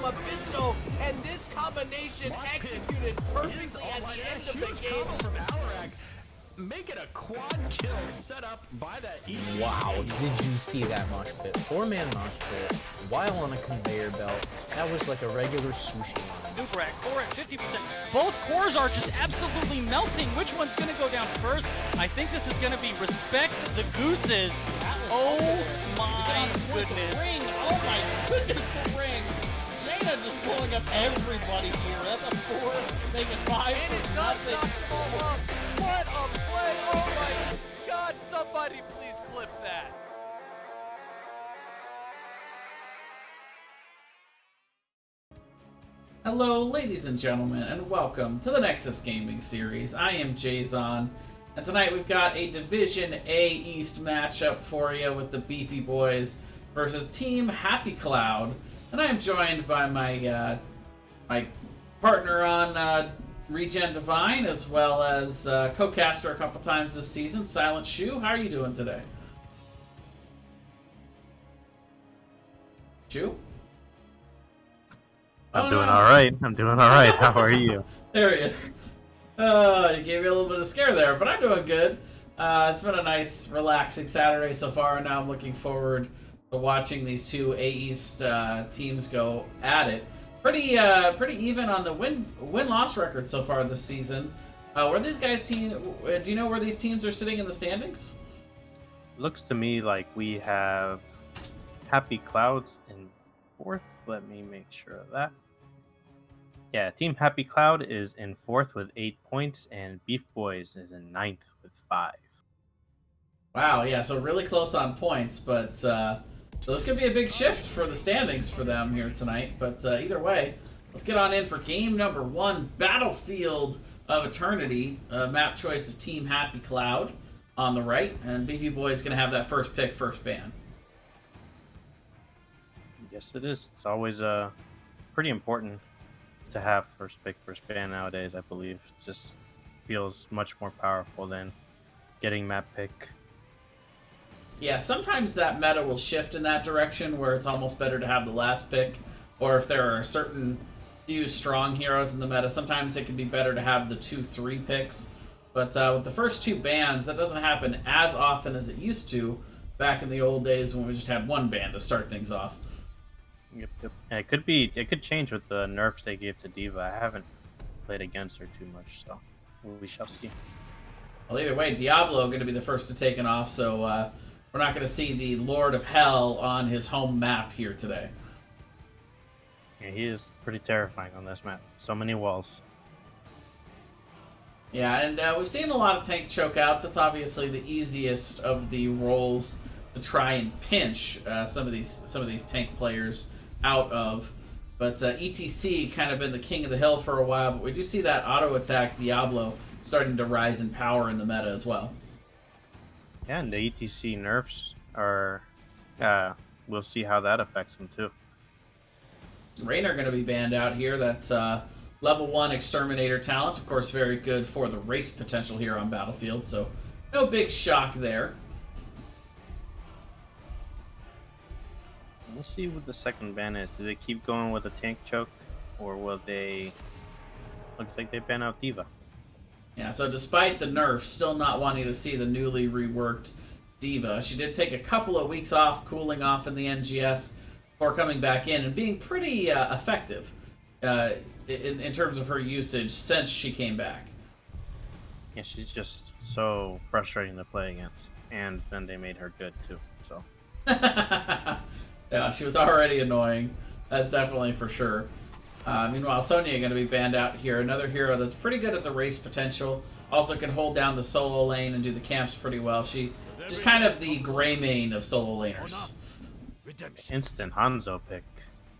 from a pistol, and this combination executed perfectly at the end of the game. From Alarak. Make it a quad kill set up by that ETC. Wow, did you see that mosh pit? 4-man mosh pit while on a conveyor belt. That was like a regular sushi line. Nubarak, core at 50%. Both cores are just absolutely melting. Which one's going to go down first? I think this is going to be Respect the Gooses. Oh my goodness. Ring. Oh my goodness, the ring. Jaina just pulling up everybody here. That's a 4, make it 5 And it for does nothing. knock them all up. What a play! Oh my God! Somebody please clip that. Hello, ladies and gentlemen, and welcome to the Nexus Gaming Series. I am Jason, and tonight we've got a Division A East matchup for you with the BeefBois versus Team Happy Cloud. And I am joined by my my partner on Regen Divine, as well as co-caster a couple times this season, Silent Shoe. How are you doing today? Shoe? I'm doing all right. I'm doing all right. How are you? There he is. He gave you a little bit of scare there, but I'm doing good. It's been a nice, relaxing Saturday so far, and now I'm looking forward to watching these two A East teams go at it. Pretty even on the win-loss record so far this season. Where these guys do you know where these teams are sitting in the standings? Looks to me like we have Happy Clouds in 4th. Let me make sure of that. Yeah, Team Happy Cloud is in 4th with 8 points, and BeefBois is in 9th with 5. Wow, yeah, so really close on points, but so this could be a big shift for the standings for them here tonight. But either way, let's get on in for game number 1, Battlefield of Eternity, map choice of Team Happy Cloud on the right, and BeefBois is going to have that first pick, first ban. Yes, it is. It's always pretty important to have first pick, first ban nowadays, I believe. It just feels much more powerful than getting map pick. Yeah, sometimes that meta will shift in that direction where it's almost better to have the last pick, or if there are a certain few strong heroes in the meta, sometimes it can be better to have the 2-3 picks. But with the first 2 bans, that doesn't happen as often as it used to back in the old days when we just had 1 ban to start things off. Yep. Yeah, it could change with the nerfs they gave to D.Va. I haven't played against her too much, so we shall see. Well, either way, Diablo going to be the first to take it off, so we're not going to see the Lord of Hell on his home map here today. Yeah, he is pretty terrifying on this map. So many walls. Yeah, and we've seen a lot of tank chokeouts. It's obviously the easiest of the roles to try and pinch some of these tank players out of. But ETC kind of been the king of the hill for a while, but we do see that auto attack Diablo starting to rise in power in the meta as well. Yeah, and the ETC nerfs are, we'll see how that affects them too. Raynor going to be banned out here. That's level 1 Exterminator talent. Of course, very good for the race potential here on Battlefield, so no big shock there. We'll see what the second ban is. Do they keep going with a tank choke, or will they... Looks like they ban out D.Va. Yeah, so despite the nerfs, still not wanting to see the newly reworked D.Va. She did take a couple of weeks off, cooling off in the NGS, before coming back in and being pretty effective in terms of her usage since she came back. Yeah, she's just so frustrating to play against. And then they made her good too, so... Yeah, she was already annoying. That's definitely for sure. Meanwhile, Sonya going to be banned out here. Another hero that's pretty good at the race potential. Also can hold down the solo lane and do the camps pretty well. She's kind of the gray main of solo laners. Instant Hanzo pick.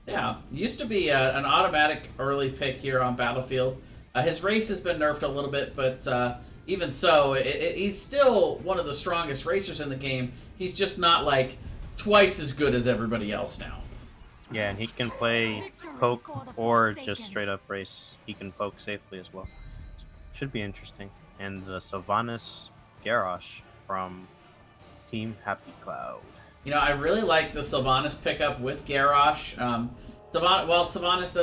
Yeah, used to be an automatic early pick here on Battlefield. His race has been nerfed a little bit, but even so, he's still one of the strongest racers in the game. He's just not like twice as good as everybody else now. Yeah, and he can play poke or just straight up race. He can poke safely as well. Should be interesting. And the Sylvanas Garrosh from Team Happy Cloud. You know, I really like the Sylvanas pickup with Garrosh. Sylvanas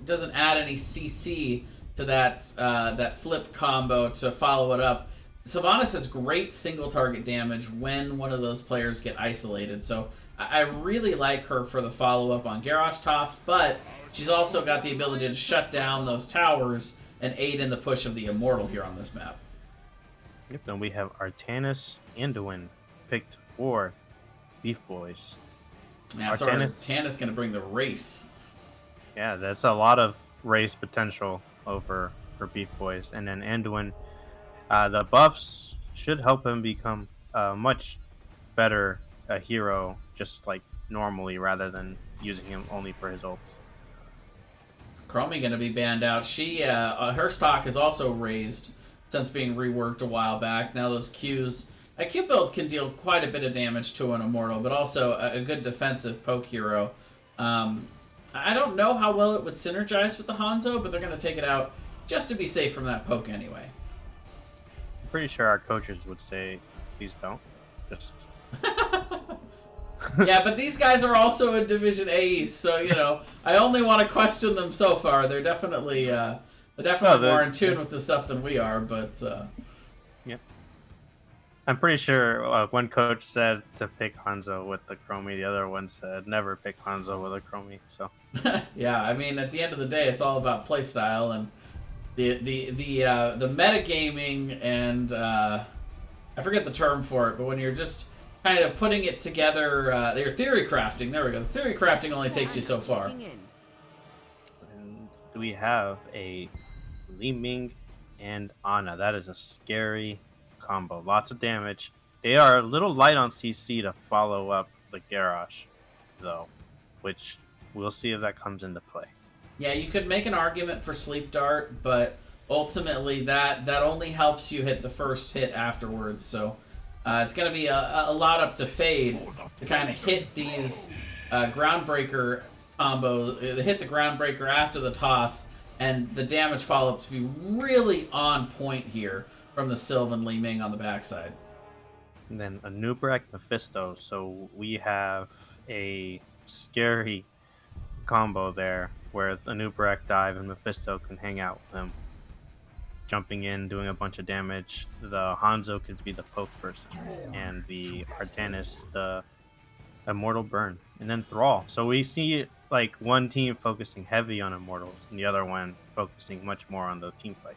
doesn't add any CC to that flip combo to follow it up. Sylvanas has great single target damage when one of those players get isolated, so I really like her for the follow up on Garrosh toss, but she's also got the ability to shut down those towers and aid in the push of the Immortal here on this map. Yep, then we have Artanis Anduin picked for BeefBois. Yeah, so Artanis going to bring the race. Yeah, that's a lot of race potential over for BeefBois. And then Anduin, the buffs should help him become a much better hero, just like normally, rather than using him only for his ults. Chromie going to be banned out. She her stock is also raised since being reworked a while back. Now those Qs, a Q build can deal quite a bit of damage to an Immortal, but also a good defensive poke hero. I don't know how well it would synergize with the Hanzo, but they're going to take it out just to be safe from that poke anyway. I'm pretty sure our coaches would say, please don't. Just... Yeah, but these guys are also in Division A East, so, you know, I only want to question them so far. They're definitely more in tune with the stuff than we are, but... Yep. I'm pretty sure one coach said to pick Hanzo with the Chromie, the other one said never pick Hanzo with a Chromie, so... Yeah, I mean, at the end of the day, it's all about playstyle, and the metagaming and... I forget the term for it, but when you're just kind of putting it together, your theory crafting, there we go. The theory crafting only takes you so far. And we have a Li Ming and Ana. That is a scary combo. Lots of damage. They are a little light on CC to follow up the Garrosh, though, which we'll see if that comes into play. Yeah, you could make an argument for Sleep Dart, but ultimately that only helps you hit the first hit afterwards, so it's going to be a lot up to Fade to kind of hit these Groundbreaker combos, hit the Groundbreaker after the toss, and the damage follow-up to be really on point here from the Sylvan Li Ming on the backside. And then a Nubrak Mephisto, so we have a scary combo there where a Nubrak dive and Mephisto can hang out with him. Jumping in, doing a bunch of damage. The Hanzo could be the poke person, and the Artanis, the Immortal Burn, and then Thrall. So we see like one team focusing heavy on Immortals, and the other one focusing much more on the team fight.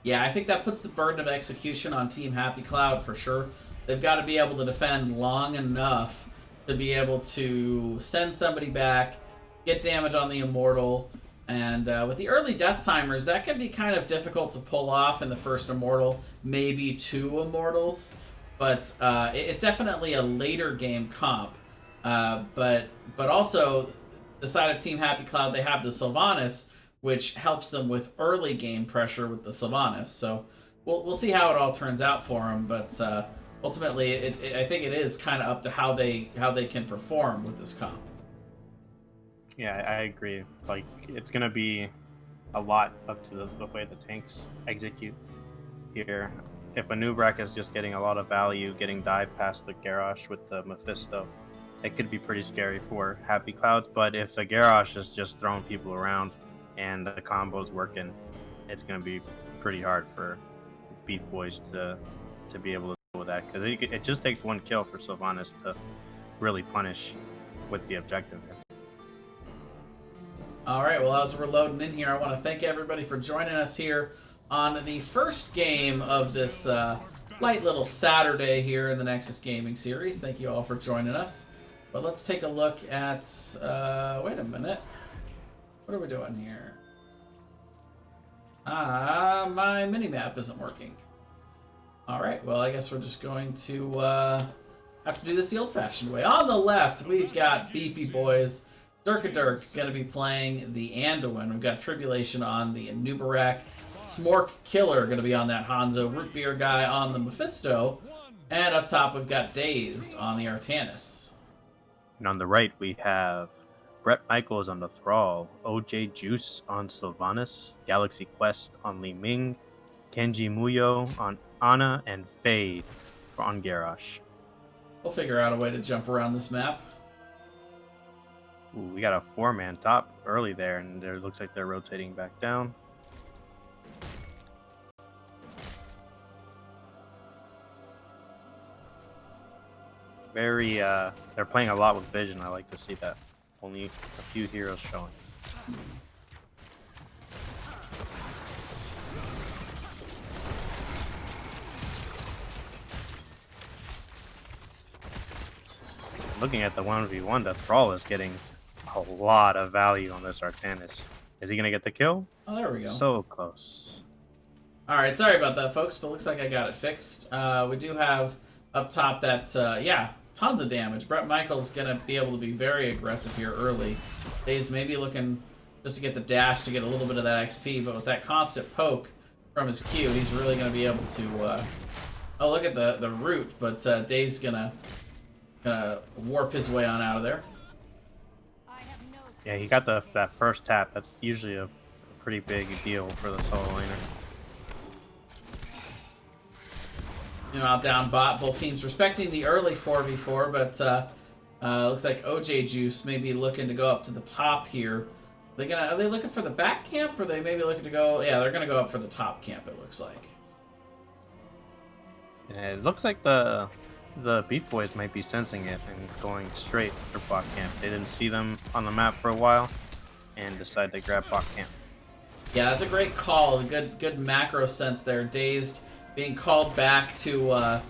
Yeah, I think that puts the burden of execution on Team Happy Cloud for sure. They've got to be able to defend long enough to be able to send somebody back, get damage on the Immortal. And with the early death timers, that can be kind of difficult to pull off in the first Immortal, maybe two Immortals. But it's definitely a later game comp. But also, the side of Team Happy Cloud, they have the Sylvanas, which helps them with early game pressure with the Sylvanas. So we'll see how it all turns out for them. But ultimately, I think it is kind of up to how they can perform with this comp. Yeah, I agree. Like, it's going to be a lot up to the way the tanks execute here. If a Nubrak is just getting a lot of value, getting dive past the Garrosh with the Mephisto, it could be pretty scary for Happy Clouds. But if the Garrosh is just throwing people around and the combo's working, it's going to be pretty hard for BeefBois to be able to deal with that. Because it just takes one kill for Sylvanas to really punish with the objective here. All right, well, as we're loading in here, I want to thank everybody for joining us here on the first game of this light little Saturday here in the Nexus Gaming Series. Thank you all for joining us. But let's take a look at... wait a minute. What are we doing here? My mini-map isn't working. All right, well, I guess we're just going to have to do this the old-fashioned way. On the left, we've got BeefBois. Dirk going to be playing the Anduin. We've got Tribulation on the Nubarak. Smork Killer going to be on that Hanzo. Root Beer guy on the Mephisto. And up top, we've got Dazed on the Artanis. And on the right, we have Brett Michaels on the Thrall, OJ Juice on Sylvanas, Galaxy Quest on Li Ming, Kenji Muyo on Ana, and Fade on Garrosh. We'll figure out a way to jump around this map. Ooh, we got a 4-man top early there, and there looks like they're rotating back down. Very, they're playing a lot with vision. I like to see that. Only a few heroes showing. Looking at the 1v1, the Thrall is getting a lot of value on this Artanis. Is he going to get the kill? Oh, there we go. So close. Alright, sorry about that, folks, but looks like I got it fixed. We do have up top that, yeah, tons of damage. Brett Michaels going to be able to be very aggressive here early. Dazed maybe looking just to get the dash to get a little bit of that XP, but with that constant poke from his Q, he's really going to be able to... oh, look at the root, but Dazed going to warp his way on out of there. Yeah, he got that first tap. That's usually a pretty big deal for the solo laner. Out down bot, both teams respecting the early 4v4, but looks like OJ Juice may be looking to go up to the top here. Are they looking for the back camp, or are they maybe looking to go? Yeah, they're gonna go up for the top camp. It looks like. And it looks like the BeefBois might be sensing it and going straight for bot camp. They didn't see them on the map for a while, and decided to grab bot camp. Yeah, that's a great call. A good macro sense there. Dazed being called back to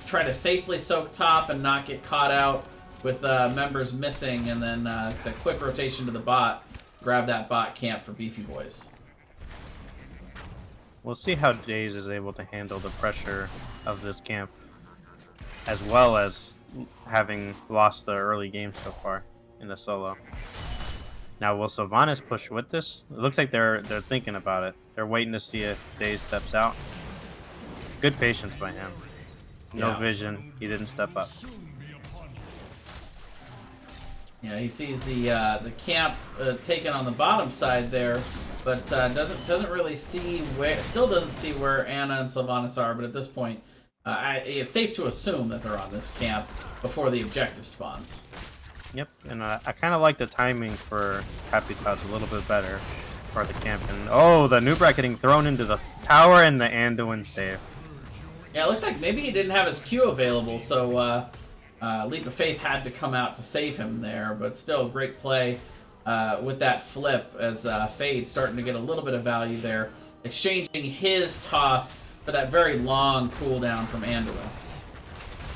try to safely soak top and not get caught out with members missing, and then the quick rotation to the bot, grab that bot camp for BeefBois. We'll see how Daze is able to handle the pressure of this camp, as well as having lost the early game so far in the solo. Now, will Sylvanas push with this? It looks like they're thinking about it. They're waiting to see if Daze steps out. Good patience by him. No vision. He didn't step up. Yeah, he sees the camp taken on the bottom side there, but doesn't really see where. Still doesn't see where Anna and Sylvanas are. But at this point, it's safe to assume that they're on this camp before the objective spawns. Yep, and I kind of like the timing for Happy Cloud's a little bit better for the camp. And oh, the Nubrak getting thrown into the tower and the Anduin save. Yeah, it looks like maybe he didn't have his Q available, so Leap of Faith had to come out to save him there. But still, great play with that flip as Fade starting to get a little bit of value there, exchanging his toss for that very long cooldown from Anduin.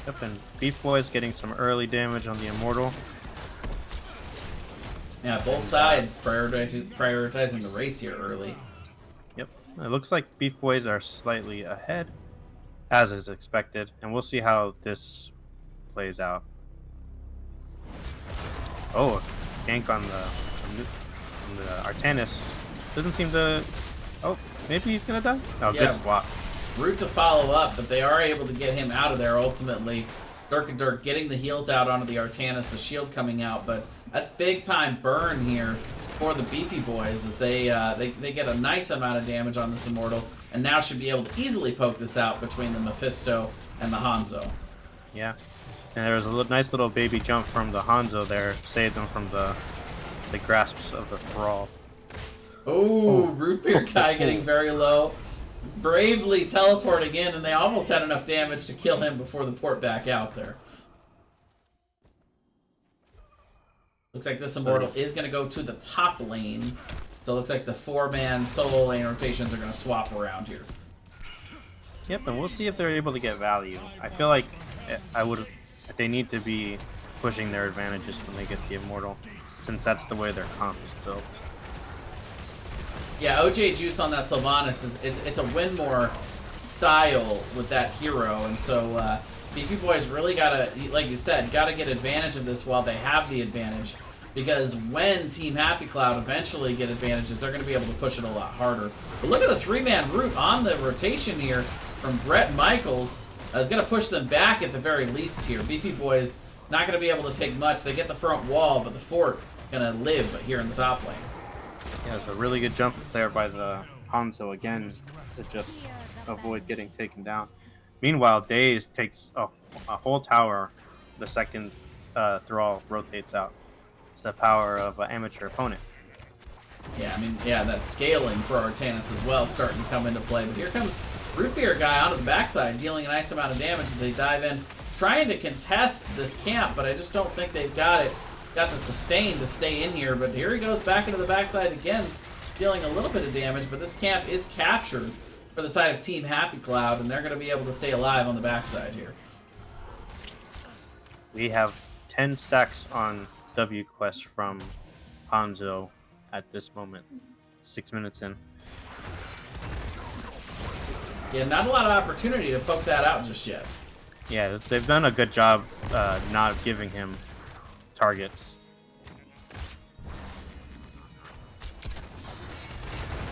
Yep, and BeefBois getting some early damage on the Immortal. Yeah, both sides prioritizing the race here early. Yep, it looks like BeefBois are slightly ahead, as is expected, and we'll see how this plays out. Oh, gank on the Artanis. Doesn't seem to... Oh, maybe he's gonna die? Oh, Yeah. good swap. Root to follow up, but they are able to get him out of there ultimately. Dirk and Dirk getting the heals out onto the Artanis, the shield coming out, but that's big time burn here for the BeefBois as they get a nice amount of damage on this Immortal, and now should be able to easily poke this out between the Mephisto and the Hanzo. Yeah, and there was a nice little baby jump from the Hanzo there, saved him from the grasps of the Thrall. Oh, Root Beer guy getting very low. Bravely teleporting in, and they almost had enough damage to kill him before the port back out there. Looks like this Immortal is going to go to the top lane. So it looks like the 4-man solo lane rotations are going to swap around here. Yep, and we'll see if they're able to get value. I feel like they need to be pushing their advantages when they get the Immortal, since that's the way their comp is built. Yeah, OJ Juice on that Sylvanas it's a win more style with that hero, and so BeefBois really gotta, like you said, gotta get advantage of this while they have the advantage, because when Team Happy Cloud eventually get advantages, they're gonna be able to push it a lot harder. But look at the 3-man root on the rotation here from Brett Michaels. It's gonna push them back at the very least here. BeefBois not gonna be able to take much. They get the front wall, but the fort gonna live here in the top lane. Yeah, it's a really good jump there by the Hanzo again to just avoid getting taken down. Meanwhile, Daze takes a whole tower the second Thrall rotates out. It's the power of an amateur opponent. Yeah, I mean, yeah, that scaling for Artanis as well starting to come into play. But here comes Root Beer guy onto the backside, dealing a nice amount of damage as they dive in, trying to contest this camp, but I just don't think they've got the sustain to stay in here. But here he goes back into the backside again, dealing a little bit of damage, but this camp is captured for the side of Team Happy Cloud, and they're going to be able to stay alive on the backside here. We have 10 stacks on W quest from Hanzo at this moment. 6 minutes in. Yeah, not a lot of opportunity to poke that out just yet. Yeah, they've done a good job not giving him targets.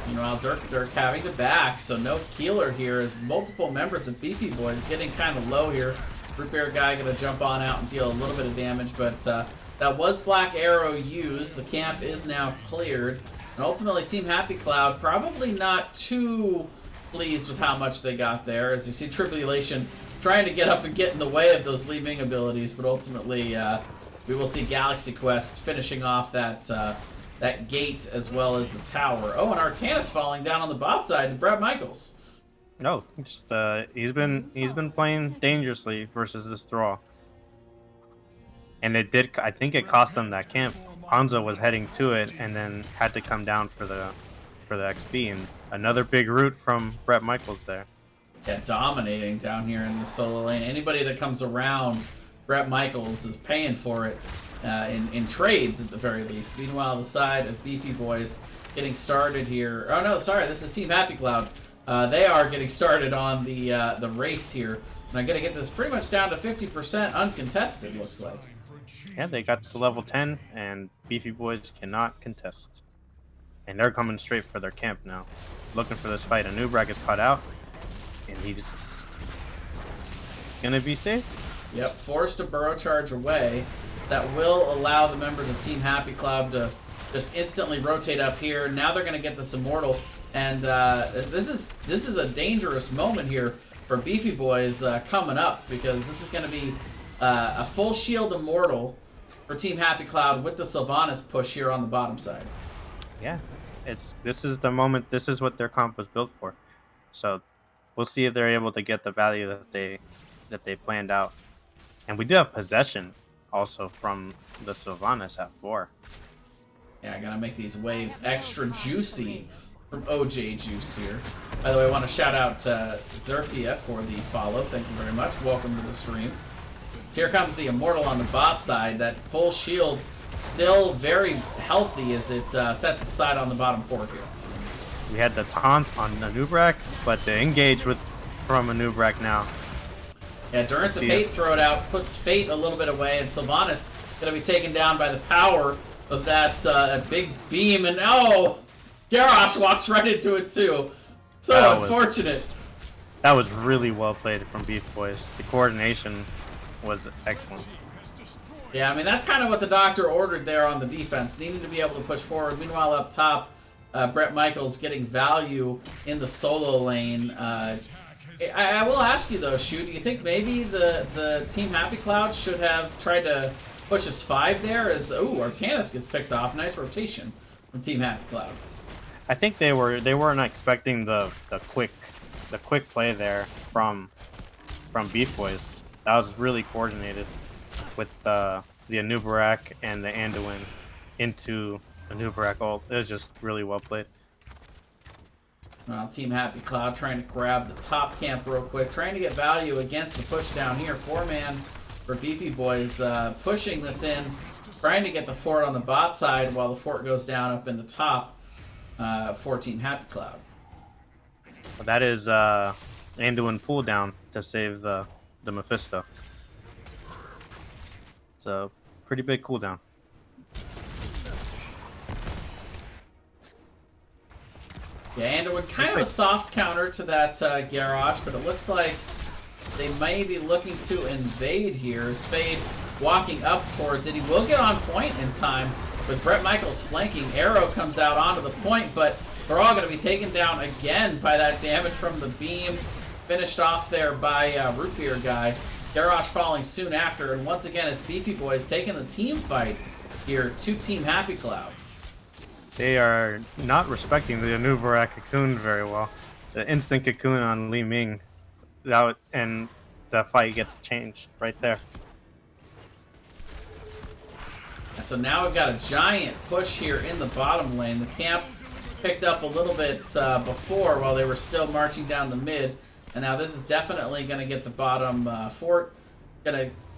Meanwhile, Dirk having to back, so no healer here as multiple members of BeefBois getting kind of low here. Root Beer guy going to jump on out and deal a little bit of damage, but that was Black Arrow used. The camp is now cleared. And ultimately, Team Happy Cloud probably not too pleased with how much they got there, as you see Tribulation trying to get up and get in the way of those Li Ming abilities, but ultimately we will see Galaxy Quest finishing off that gate as well as the tower. Oh, and Artanis falling down on the bot side to Brad Michaels. No, just he's been playing dangerously versus this Thrall. And it did, I think it cost them that camp. Hanzo was heading to it and then had to come down for the XP, and another big root from Brett Michaels there. Yeah, dominating down here in the solo lane. Anybody that comes around Brett Michaels is paying for it in trades at the very least. Meanwhile, the side of BeefBois getting started here. Oh no, sorry, this is Team Happy Cloud. They are getting started on the race here. And I'm going to get this pretty much down to 50% uncontested, looks like. Yeah, they got to level 10, and BeefBois cannot contest. And they're coming straight for their camp now. Looking for this fight. Anubrak is caught out, and he's going to be safe. Yep, forced a burrow charge away. That will allow the members of Team Happy Cloud to just instantly rotate up here. Now they're going to get this Immortal. And this is a dangerous moment here for BeefBois coming up, because this is going to be a full shield Immortal for Team Happy Cloud with the Sylvanas push here on the bottom side. Yeah, this is the moment. This is what their comp was built for. So we'll see if they're able to get the value that they planned out. And we do have possession also from the Sylvanas at 4. Yeah, I gotta make these waves extra juicy from OJ Juice here. By the way, I want to shout out Zerfia for the follow. Thank you very much. Welcome to the stream. Here comes the Immortal on the bot side. That full shield still very healthy as it sets the side on the bottom 4 here. We had the taunt on Anubrak, but the engage from Anubrak now. Yeah, Durance of Fate throw it out, puts Fate a little bit away, and Sylvanas going to be taken down by the power of that big beam, and oh! Garrosh walks right into it too. So unfortunate. That was really well played from BeefBois. The coordination was excellent. Yeah, I mean, that's kind of what the doctor ordered there on the defense. Needing to be able to push forward. Meanwhile, up top, Brett Michaels getting value in the solo lane. I will ask you, though, Shu, do you think maybe the Team Happy Cloud should have tried to push us 5 there? As Artanis gets picked off. Nice rotation from Team Happy Cloud. I think they weren't expecting the quick play there from BeefBois. That was really coordinated with the Anubrak and the Anduin into Anubrak ult. It was just really well played. Well, Team Happy Cloud trying to grab the top camp real quick, trying to get value against the push down here. 4-man for BeefBois pushing this in, trying to get the fort on the bot side while the fort goes down up in the top for Team Happy Cloud. Well, that is Anduin pull down to save the Mephisto. It's a pretty big cooldown. Yeah, Anduin kind of a soft counter to that Garrosh, but it looks like they may be looking to invade here. As Fade walking up towards it. He will get on point in time with Brett Michaels flanking. Arrow comes out onto the point, but they're all going to be taken down again by that damage from the beam. Finished off there by Root Beer guy. Garrosh falling soon after, and once again it's BeefBois taking the team fight here to Team Happy Cloud. They are not respecting the Anubarak cocoon very well. The instant cocoon on Li Ming, and the fight gets changed right there. And so now we've got a giant push here in the bottom lane. The camp picked up a little bit before while they were still marching down the mid. And now this is definitely going to get the bottom fort.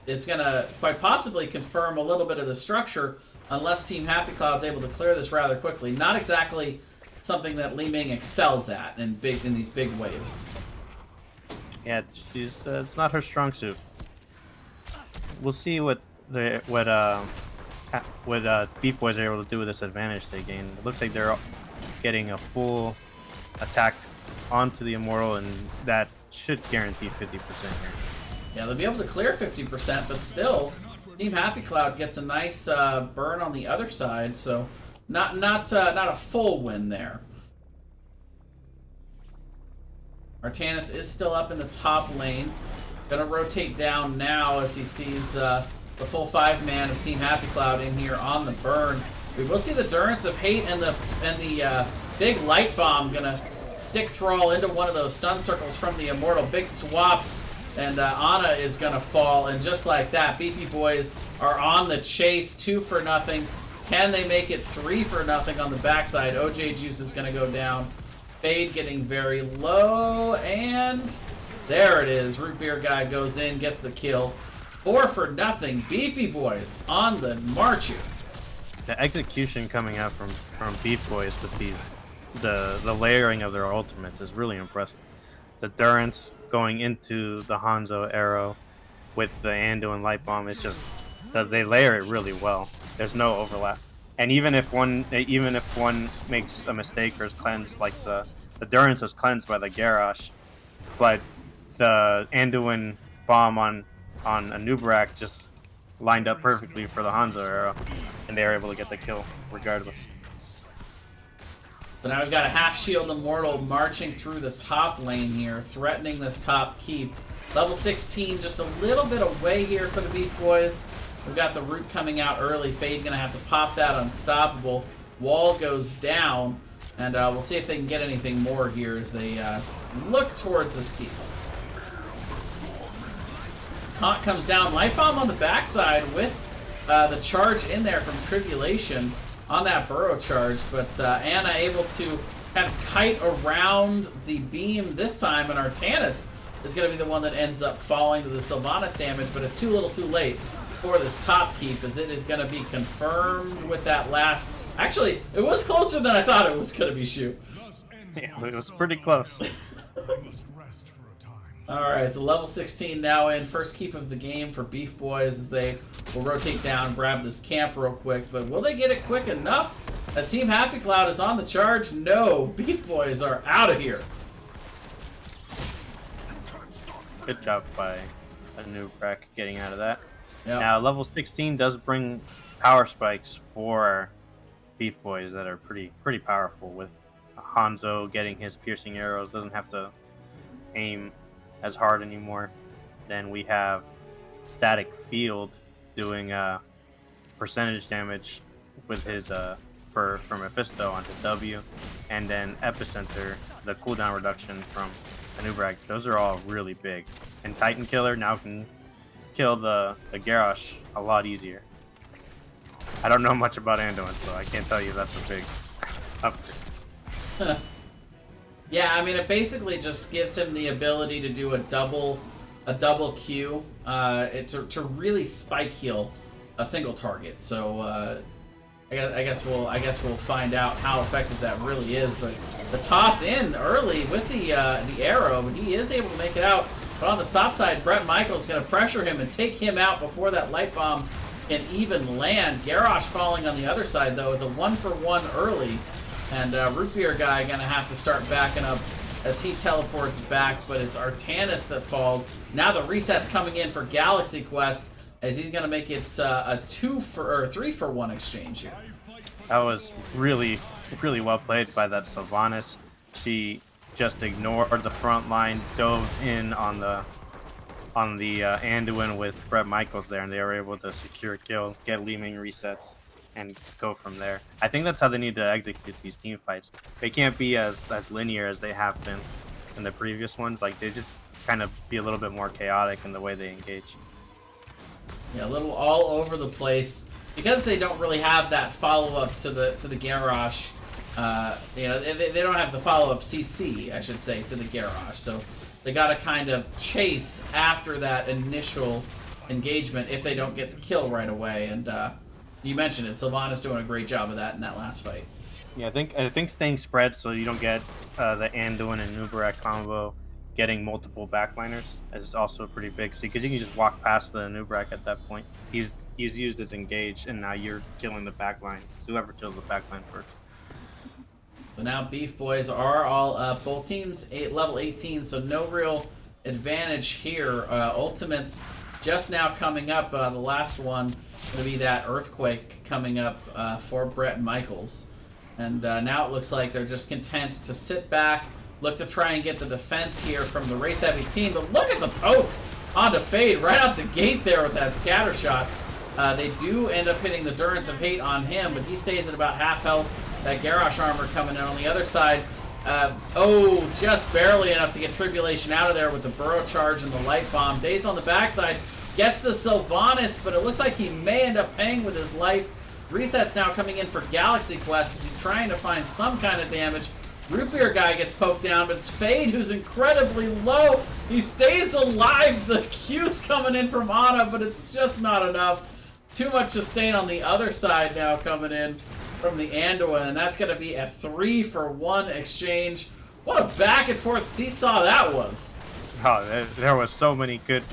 It's going to quite possibly confirm a little bit of the structure unless Team Happy Cloud's able to clear this rather quickly. Not exactly something that Li Ming excels at in these big waves. Yeah, she's it's not her strong suit. We'll see what BeefBois are able to do with this advantage they gain. It looks like they're getting a full attack onto the Immortal, and that should guarantee 50% here. Yeah, they'll be able to clear 50%, but still, Team Happy Cloud gets a nice burn on the other side, so not a full win there. Artanis is still up in the top lane. Gonna rotate down now as he sees the full 5-man of Team Happy Cloud in here on the burn. We will see the Durance of Hate and the big light bomb gonna stick Thrall into one of those stun circles from the Immortal. Big swap, and Ana is gonna fall, and just like that, BeefBois are on the chase. 2 for nothing. Can they make it 3 for nothing on the backside? OJ Juice is gonna go down. Fade getting very low, and there it is. Root Beer Guy goes in, gets the kill. 4 for nothing. BeefBois on the march here. The execution coming out from BeefBois with the layering of their ultimates is really impressive. The Durance going into the Hanzo arrow with the Anduin light bomb, it's just they layer it really well. There's no overlap. And even if one makes a mistake or is cleansed, like the Durance is cleansed by the Garrosh, but the Anduin bomb on Anubarak just lined up perfectly for the Hanzo arrow, and they were able to get the kill regardless. So now we've got a half-shield Immortal marching through the top lane here, threatening this top keep. Level 16, just a little bit away here for the BeefBois. We've got the root coming out early. Fade gonna have to pop that unstoppable. Wall goes down, and we'll see if they can get anything more here as they look towards this keep. Taunt comes down. Light bomb on the backside with the charge in there from Tribulation on that burrow charge, but Ana able to kind of kite around the beam this time, and Artanis is going to be the one that ends up falling to the Sylvanas damage, but it's too little too late for this top keep, as it is going to be confirmed with that last... Actually, it was closer than I thought it was going to be, Shu. Yeah, it was pretty close. Alright, so level 16 now in. First keep of the game for BeefBois as they will rotate down, grab this camp real quick. But will they get it quick enough? As Team Happy Cloud is on the charge? No, BeefBois are out of here. Good job by Anubarak getting out of that. Yep. Now, level 16 does bring power spikes for BeefBois that are pretty powerful, with Hanzo getting his piercing arrows, doesn't have to aim as hard anymore. Then we have Static Field doing percentage damage with his for Mephisto onto W, and then Epicenter, the cooldown reduction from Anubarak. Those are all really big. And Titan Killer now can kill the Garrosh a lot easier. I don't know much about Anduin, so I can't tell you that's a big upgrade. Yeah, I mean, it basically just gives him the ability to do a double Q to really spike heal a single target. So I guess we'll find out how effective that really is. But the toss in early with the arrow, but he is able to make it out. But on the top side, Bret Michaels going to pressure him and take him out before that light bomb can even land. Garrosh falling on the other side, though. It's a 1-for-1 early. And Root Beer Guy going to have to start backing up as he teleports back, but it's Artanis that falls. Now the reset's coming in for Galaxy Quest, as he's going to make it a 3-for-1 exchange here. That was really well played by that Sylvanas. She just ignored the front line, dove in on the Anduin with Bret Michaels there, and they were able to secure a kill, get Li Ming resets. and go from there. I think that's how they need to execute these team fights. They can't be as linear as they have been in the previous ones. Like they just kind of be a little bit more chaotic in the way they engage. Yeah, a little all over the place because they don't really have that follow up to the garage. You know, they don't have the follow up CC, I should say, to the garage. So they got to kind of chase after that initial engagement if they don't get the kill right away. And you mentioned it, Sylvanas doing a great job of that in that last fight. Yeah, I think staying spread so you don't get the Anduin and Nubarak combo getting multiple backliners is also pretty big. Because you can just walk past the Nubarak at that point. He's used as engage, and now you're killing the backline. So whoever kills the backline first. So now BeefBois are all up. Both teams level 18, so no real advantage here. Ultimates just now coming up. The last one going to be that Earthquake coming up for Brett Michaels. And now it looks like they're just content to sit back, look to try and get the defense here from the race-heavy team. But look at the poke onto Fade right out the gate there with that scatter shot. They do end up hitting the Durance of Hate on him, but he stays at about half health. That Garrosh armor coming in on the other side. Just barely enough to get Tribulation out of there with the Burrow Charge and the Light Bomb. Dazed on the backside, gets the Sylvanas, but it looks like he may end up paying with his life. Reset's now coming in for Galaxy Quest as he's trying to find some kind of damage. Root Beer guy gets poked down, but it's Fade who's incredibly low. He stays alive. The Q's coming in from Ana, but it's just not enough. Too much sustain on the other side now coming in from the Anduin, and that's going to be a 3-for-1 exchange. What a back and forth seesaw that was. Oh, there was so many good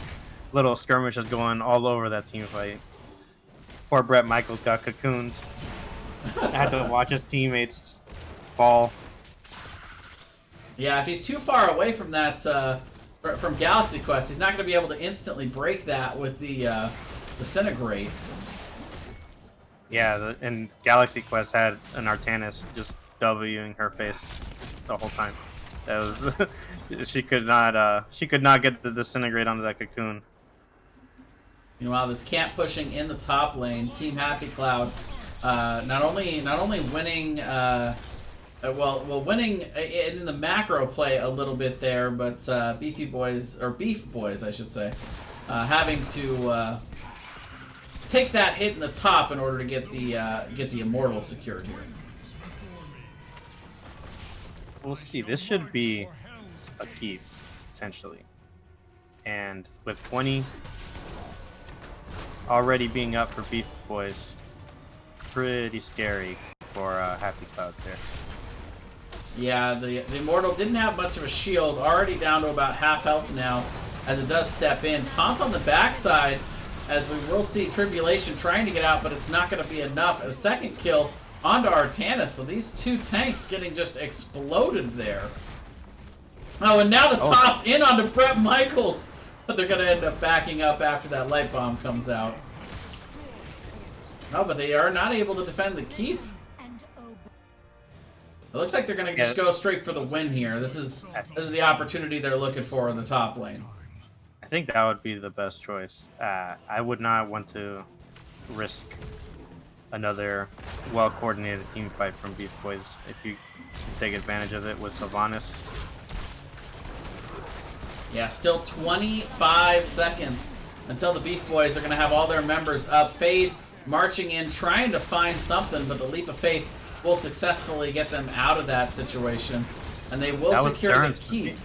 little skirmishes going all over that team fight. Poor Brett Michaels got cocooned. Had to watch his teammates fall. Yeah, if he's too far away from that, from Galaxy Quest, he's not going to be able to instantly break that with the Disintegrate. Yeah, and Galaxy Quest had an Artanis just Wing her face the whole time. That was she could not get the Disintegrate onto that cocoon. Meanwhile, this camp pushing in the top lane, Team Happy Cloud, not only winning, winning in the macro play a little bit there, but BeefBois, I should say, having to take that hit in the top in order to get the Immortal secured here. We'll see. This should be a keep potentially, and with 20 already being up for BeefBois, pretty scary for Happy Clouds there. Yeah, the Immortal didn't have much of a shield, already down to about half health now, as it does step in. Taunt on the backside, as we will see Tribulation trying to get out, but it's not going to be enough. A second kill onto Artanis, so these two tanks getting just exploded there. Oh, and now the toss in onto Brett Michaels. But they're going to end up backing up after that light bomb comes out. No, but they are not able to defend the keep. It looks like they're going to just go straight for the win here. This is the opportunity they're looking for in the top lane. I think that would be the best choice. I would not want to risk another well-coordinated team fight from BeefBois if you can take advantage of it with Sylvanas. Yeah, still 25 seconds until the BeefBois are going to have all their members up. Fade marching in, trying to find something, but the Leap of Faith will successfully get them out of that situation. And they will secure the keep.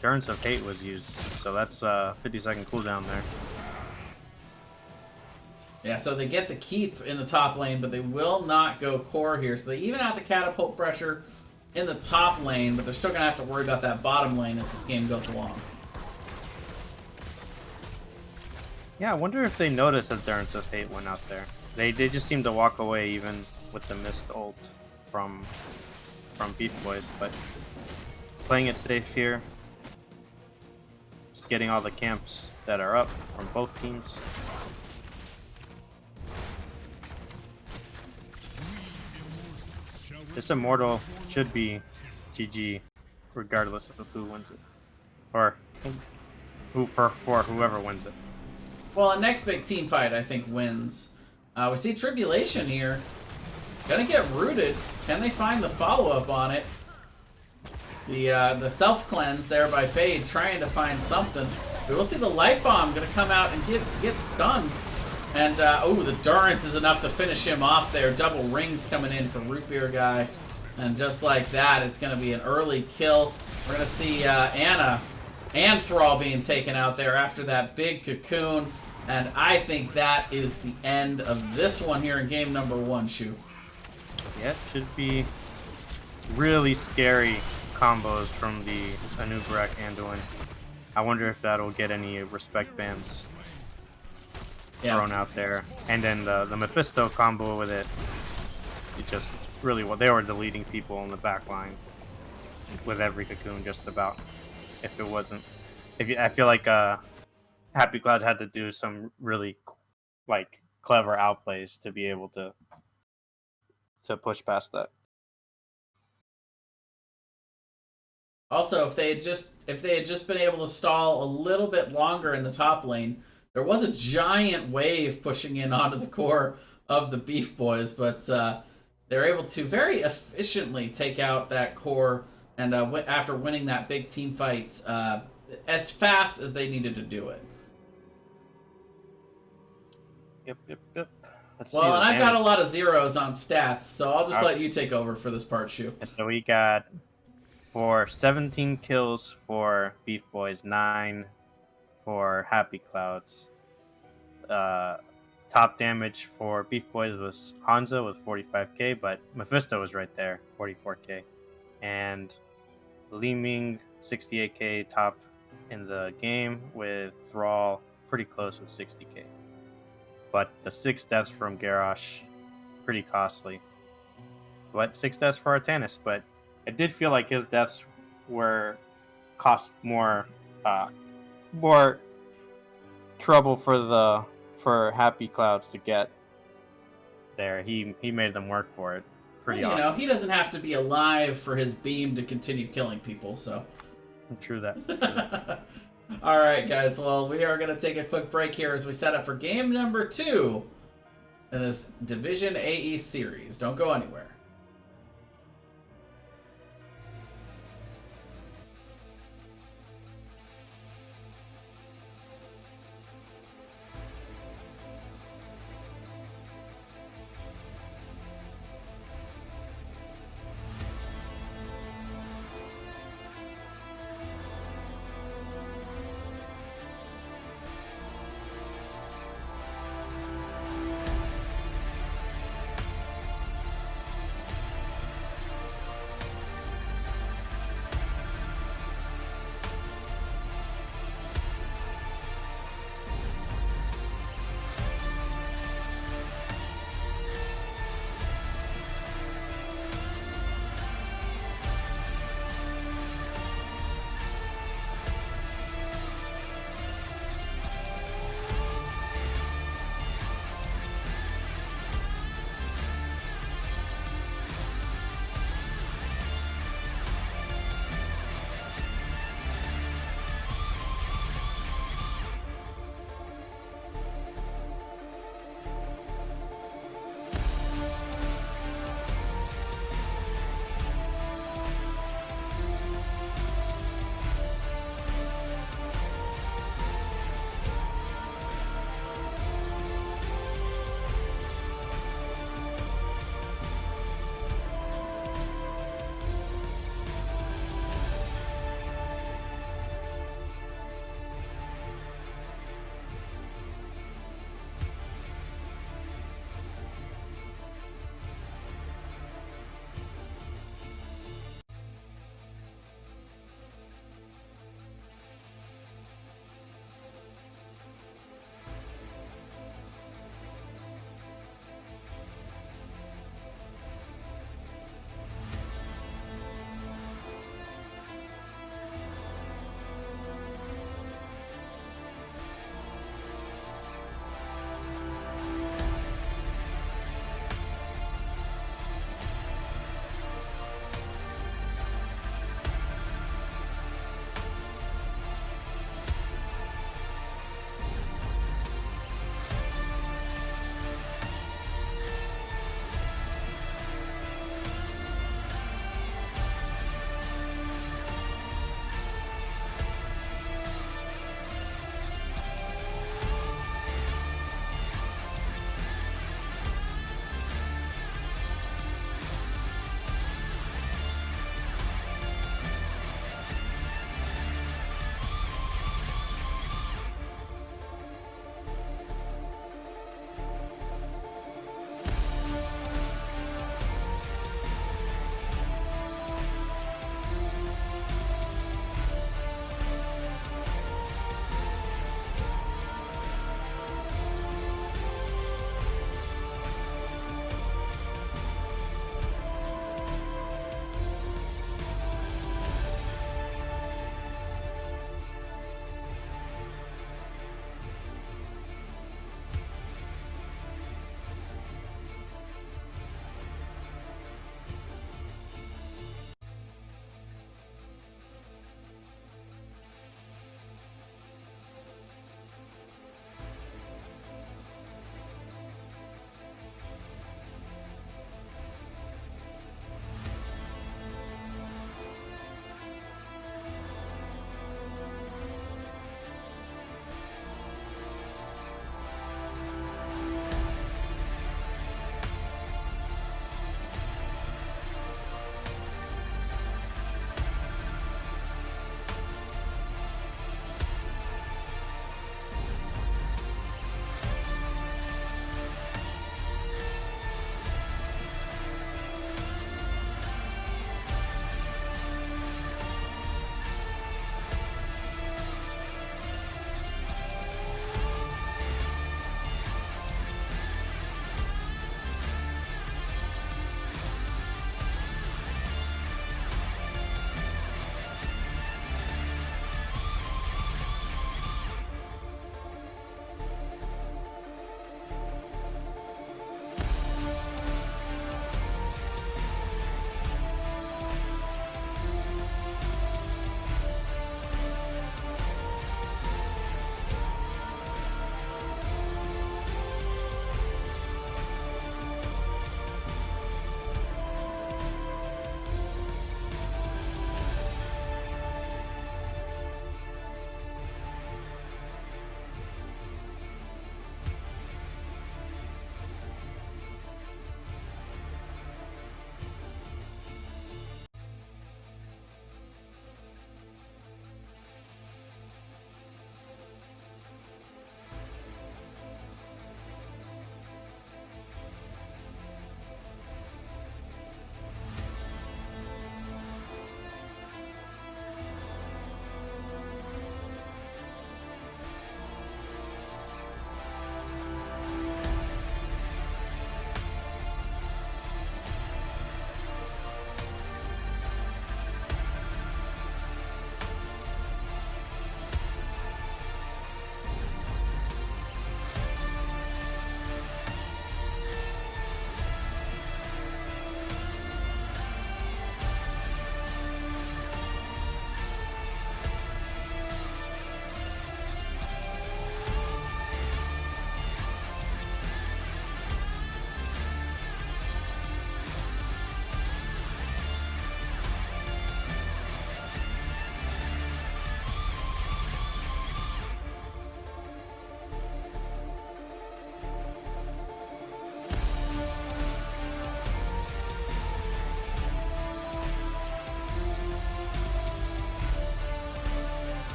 Durance of Hate was used, so that's a 50-second cooldown there. Yeah, so they get the keep in the top lane, but they will not go core here. So they even out the catapult pressure in the top lane, but they're still going to have to worry about that bottom lane as this game goes along. Yeah, I wonder if they noticed that Durance of Hate went out there. They just seem to walk away even with the missed ult from BeefBois, but playing it safe here. Just getting all the camps that are up from both teams. This Immortal should be GG regardless of who wins it. Or for whoever wins it. Well, a next big team fight, I think, wins We see Tribulation here. Gonna get rooted. Can they find the follow-up on it? The self-cleanse there by Fade, trying to find something. We will see the Light Bomb gonna come out and get stunned. And, oh, the Durance is enough to finish him off there. Double rings coming in for Root Beer Guy. And just like that, it's gonna be an early kill. We're gonna see Anna and Thrall being taken out there after that big cocoon. And I think that is the end of this one here in game number 1, Shu. Yeah, it should be really scary combos from the Anub'arak Anduin. I wonder if that'll get any respect bans thrown out there. And then the Mephisto combo with it, it just really, well, they were deleting people in the back line with every cocoon just about. If it wasn't, I feel like Happy Clouds had to do some really like clever outplays to be able to push past that. Also, if they had just been able to stall a little bit longer in the top lane, there was a giant wave pushing in onto the core of the BeefBois, but they're able to very efficiently take out that core, and after winning that big team fight as fast as they needed to do it. Yep. Well, and I've got a lot of zeros on stats, so I'll just let you take over for this part, Shu. So we got for 17 kills for BeefBois, 9 for Happy Clouds. Top damage for BeefBois was Hanzo with 45k, but Mephisto was right there, 44k. And Li Ming, 68k top in the game, with Thrall pretty close with 60k. But the 6 deaths from Garrosh, pretty costly. But 6 deaths for Artanis, but it did feel like his deaths were cost more trouble for Happy Clouds to get there. He made them work for it. Pretty well, awesome. He doesn't have to be alive for his beam to continue killing people, so. True that. All right, guys. Well, we are going to take a quick break here as we set up for game number 2 in this Division AE series. Don't go anywhere.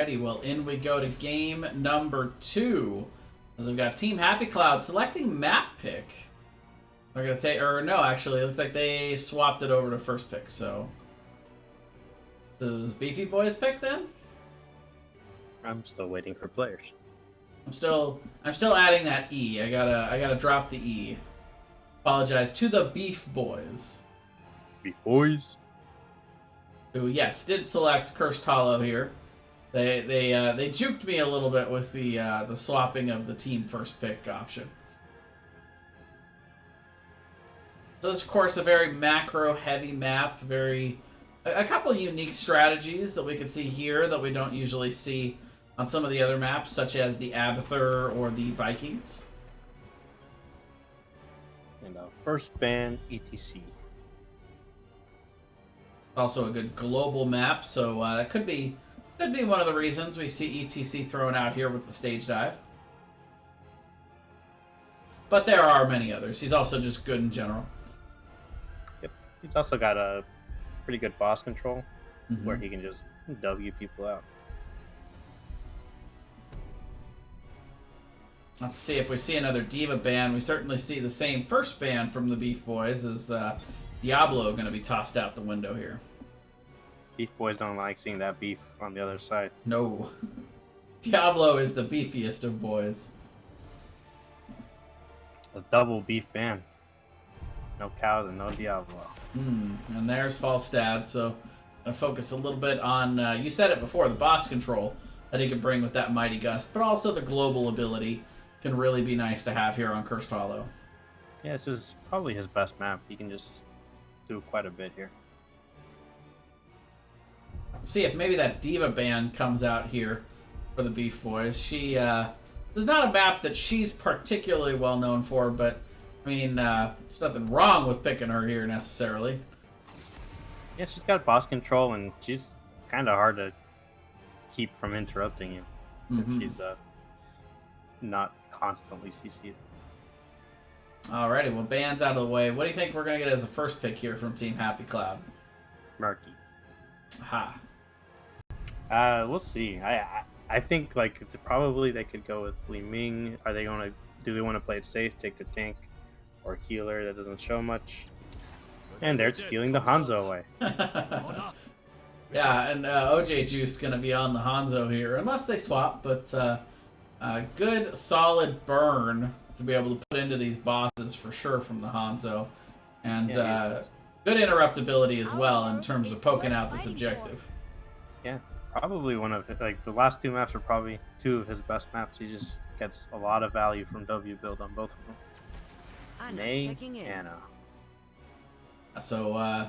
Alrighty, well, in we go to game number 2. As we've got Team Happy Cloud selecting map pick. They're going to take, or no, actually, it looks like they swapped it over to first pick, so. Does BeefBois pick then? I'm still waiting for players. I'm still adding that E. I gotta drop the E. Apologize to the BeefBois. BeefBois. Who, yes, did select Cursed Hollow here. They juked me a little bit with the swapping of the team first pick option. So this, of course, a very macro-heavy map. A couple unique strategies that we can see here that we don't usually see on some of the other maps, such as the Abathur or the Vikings. And first ban, ETC. Also a good global map, so that could be one of the reasons we see ETC thrown out here with the stage dive. But there are many others. He's also just good in general. Yep. He's also got a pretty good boss control, where he can just W people out. Let's see if we see another Diva ban. We certainly see the same first ban from the BeefBois as Diablo going to be tossed out the window here. BeefBois don't like seeing that beef on the other side. No. Diablo is the beefiest of boys. A double beef ban. No cows and no Diablo. And there's Falstad, so I'm going to focus a little bit on, you said it before, the boss control that he can bring with that Mighty Gust, but also the global ability can really be nice to have here on Cursed Hollow. Yeah, this is probably his best map. He can just do quite a bit here. See if maybe that Diva band comes out here for the BeefBois. She is not a map that she's particularly well known for, but I mean, there's nothing wrong with picking her here necessarily. Yeah, she's got boss control, and she's kind of hard to keep from interrupting you if she's not constantly CC'd. Alrighty, well, band's out of the way. What do you think we're going to get as a first pick here from Team Happy Cloud? Murky. Aha. We'll see. I think like it's probably they could go with Li Ming. Do they want to play it safe, take the tank or healer that doesn't show much? And they're stealing the Hanzo away. Yeah, and OJ Juice going to be on the Hanzo here, unless they swap, but good solid burn to be able to put into these bosses for sure from the Hanzo. And good interruptibility as well in terms of poking out this objective. Yeah, probably one of the last two maps are probably two of his best maps. He just gets a lot of value from W build on both of them. Nay, Anna. So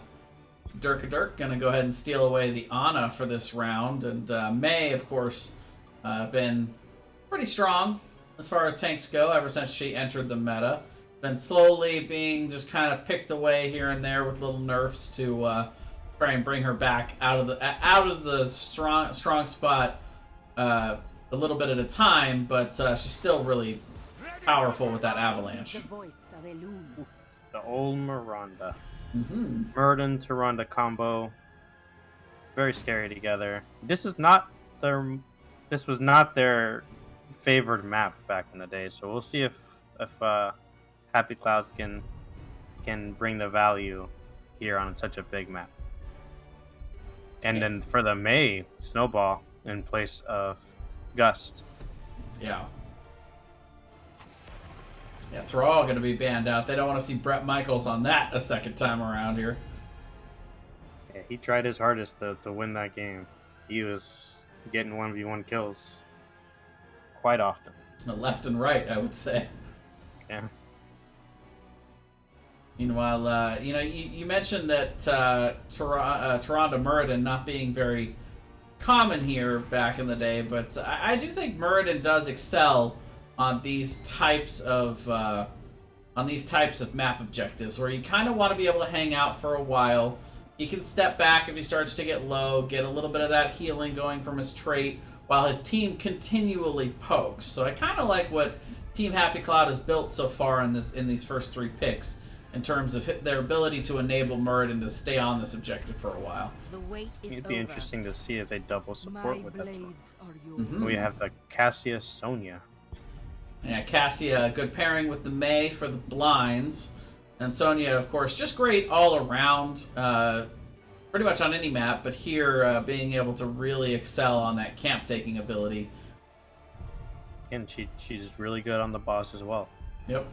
Dirk gonna go ahead and steal away the Ana for this round, and May, of course, been pretty strong as far as tanks go ever since she entered the meta. Been slowly being just kind of picked away here and there with little nerfs to try and bring her back out of the strong spot a little bit at a time, but she's still really powerful with that avalanche. The old Miranda. Murden to Ronda combo. Very scary together. This was not their favored map back in the day, so we'll see if Happy Clouds can bring the value here on such a big map. And then for the May, Snowball in place of Gust. Yeah, Thrall going to be banned out. They don't want to see Brett Michaels on that a second time around here. Yeah, he tried his hardest to win that game. He was getting 1v1 kills quite often. Left and right, I would say. Yeah. Meanwhile, you mentioned that Tyrande Muradin not being very common here back in the day, but I do think Muradin does excel on these types of map objectives where you kind of want to be able to hang out for a while. He can step back if he starts to get low, get a little bit of that healing going from his trait while his team continually pokes. So I kind of like what Team Happy Cloud has built so far in these first three picks. in terms of their ability to enable Muradin to stay on this objective for a while. The wait is It'd be over. interesting to see if they double support My with that. blades are yours. We have the Cassia Sonya. Yeah, Cassia, a good pairing with the Mei for the blinds. And Sonya, of course, just great all around, pretty much on any map, but here being able to really excel on that camp taking ability. And she's really good on the boss as well. Yep.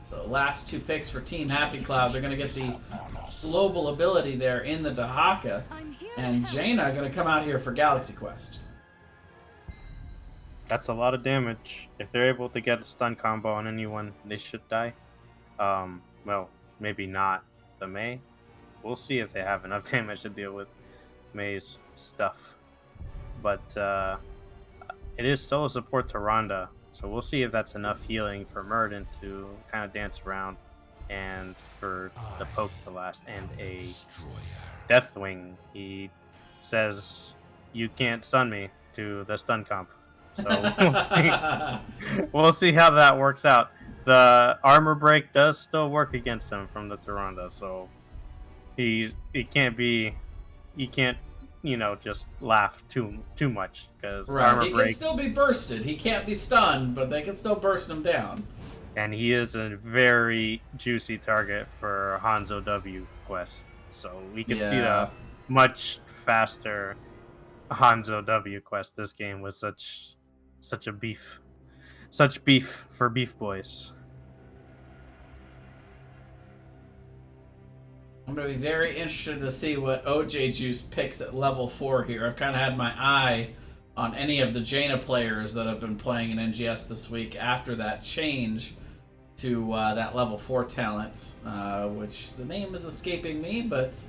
So last 2 picks for Team Happy Cloud. They're going to get the global ability there in the Dahaka. I'm here And to help. Jaina going to come out here for Galaxy Quest. That's a lot of damage. If they're able to get a stun combo on anyone, they should die. Well, maybe not the Mei. We'll see if they have enough damage to deal with Mei's stuff. But it is still a support to Ronda, so we'll see if that's enough healing for Muradin to kind of dance around, and for the poke to last. And a Deathwing, he says, "You can't stun me," to the stun comp. So we'll see how that works out. The armor break does still work against him from the Tyrande, so he can't, just laugh too much, because Right, armor he can break, still be bursted. He can't be stunned, but they can still burst him down. and he is a very juicy target for Hanzo W quest. So we can see Yeah. the much faster Hanzo W quest this game with such beef for BeefBois. I'm going to be very interested to see what OJ Juice picks at level 4 here. I've kind of had my eye on any of the Jaina players that have been playing in NGS this week after that change to that level 4 talent, which the name is escaping me, but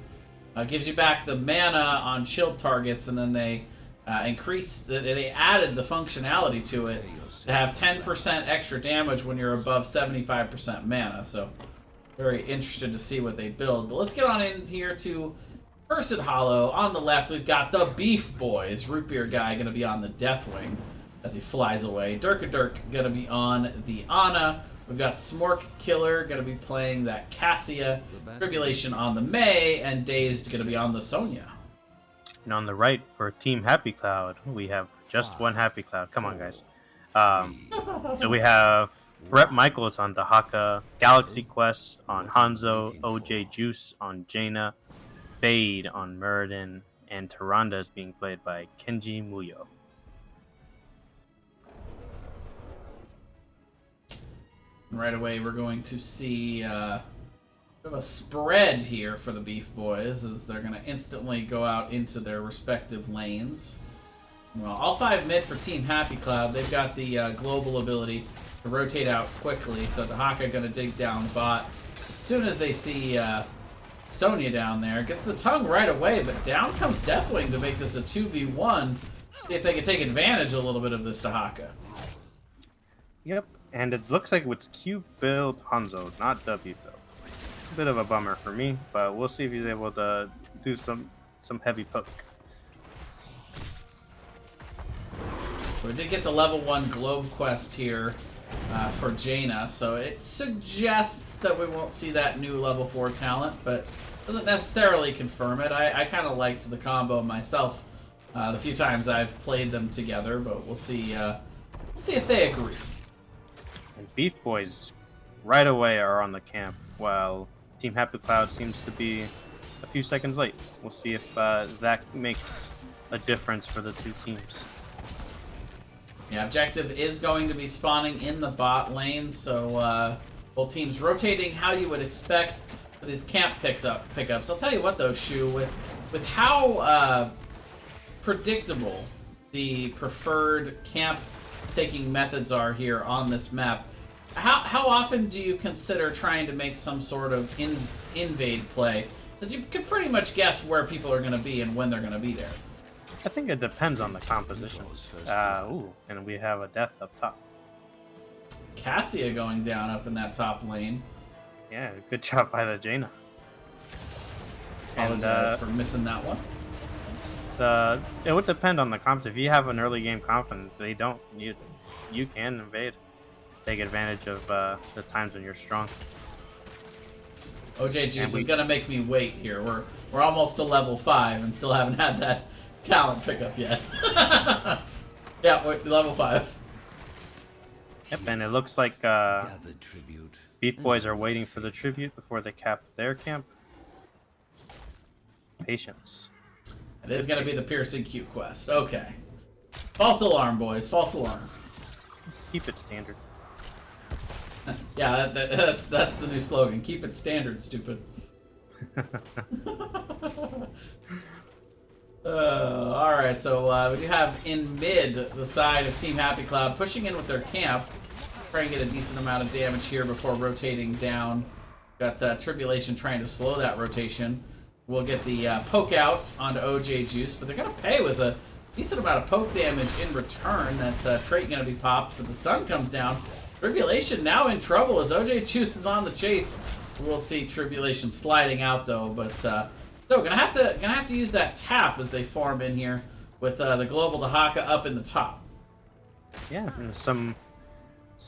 gives you back the mana on shield targets, and then they they added the functionality to it to have 10% extra damage when you're above 75% mana, so very interested to see what they build. But let's get on in here to Cursed Hollow. On the left, we've got the BeefBois. Root Beer Guy going to be on the Deathwing as he flies away. Dirk going to be on the Ana. We've got Smork Killer going to be playing that Cassia. Tribulation on the Mei. And Dazed going to be on the Sonya. And on the right, for Team Happy Cloud, we have just one Happy Cloud. Come on, guys. So we have Brett Michaels on Dahaka, Galaxy Quest on Hanzo, OJ Juice on Jaina, Fade on Muradin, and Tyrande is being played by Kenji Muyo. Right away, we're going to see a spread here for the BeefBois as they're going to instantly go out into their respective lanes. Well, all 5 mid for Team Happy Cloud. They've got the global ability to rotate out quickly, so Dahaka going to dig down bot. As soon as they see Sonya down there, gets the tongue right away, but down comes Deathwing to make this a 2v1. See if they can take advantage a little bit of this Dahaka. Yep, and it looks like it's Q build Hanzo, not W build. A bit of a bummer for me, but we'll see if he's able to do some heavy poke. We did get the level 1 globe quest here for Jaina, so it suggests that we won't see that new level 4 talent, but doesn't necessarily confirm it. I kind of liked the combo myself the few times I've played them together, but we'll see if they agree. And BeefBois right away are on the camp, while Team Happy Cloud seems to be a few seconds late. We'll see if that makes a difference for the two teams. Yeah, objective is going to be spawning in the bot lane, so both teams rotating how you would expect for these camp pickups. I'll tell you what though, Shu, with how predictable the preferred camp taking methods are here on this map, how often do you consider trying to make some sort of invade play, since you can pretty much guess where people are going to be and when they're going to be there? I think it depends on the composition. Ooh, and we have a death up top. Cassia going down up in that top lane. Yeah, good job by the Jaina. Apologize for missing that one. It would depend on the comps. If you have an early game comp and they don't, you can invade. take advantage of the times when you're strong. OJ Juice we- is gonna make me wait here. We're almost to level 5 and still haven't had that talent pickup yet. Yeah, level 5. Yep, and it looks like BeefBois are waiting for the tribute before they cap their camp. Patience. It is gonna be the piercing Q quest. Okay. False alarm, boys. False alarm. Keep it standard. Yeah, that's the new slogan. Keep it standard, stupid. All right, so we do have in mid the side of Team Happy Cloud pushing in with their camp, trying to get a decent amount of damage here before rotating down. Got Tribulation trying to slow that rotation. We'll get the poke out onto OJ Juice, but they're gonna pay with a decent amount of poke damage in return. That trait gonna be popped, but the stun comes down. Tribulation now in trouble as OJ Juice is on the chase. We'll see Tribulation sliding out though, but so gonna have to use that tap as they form in here with the global Dahaka up in the top. Yeah, and some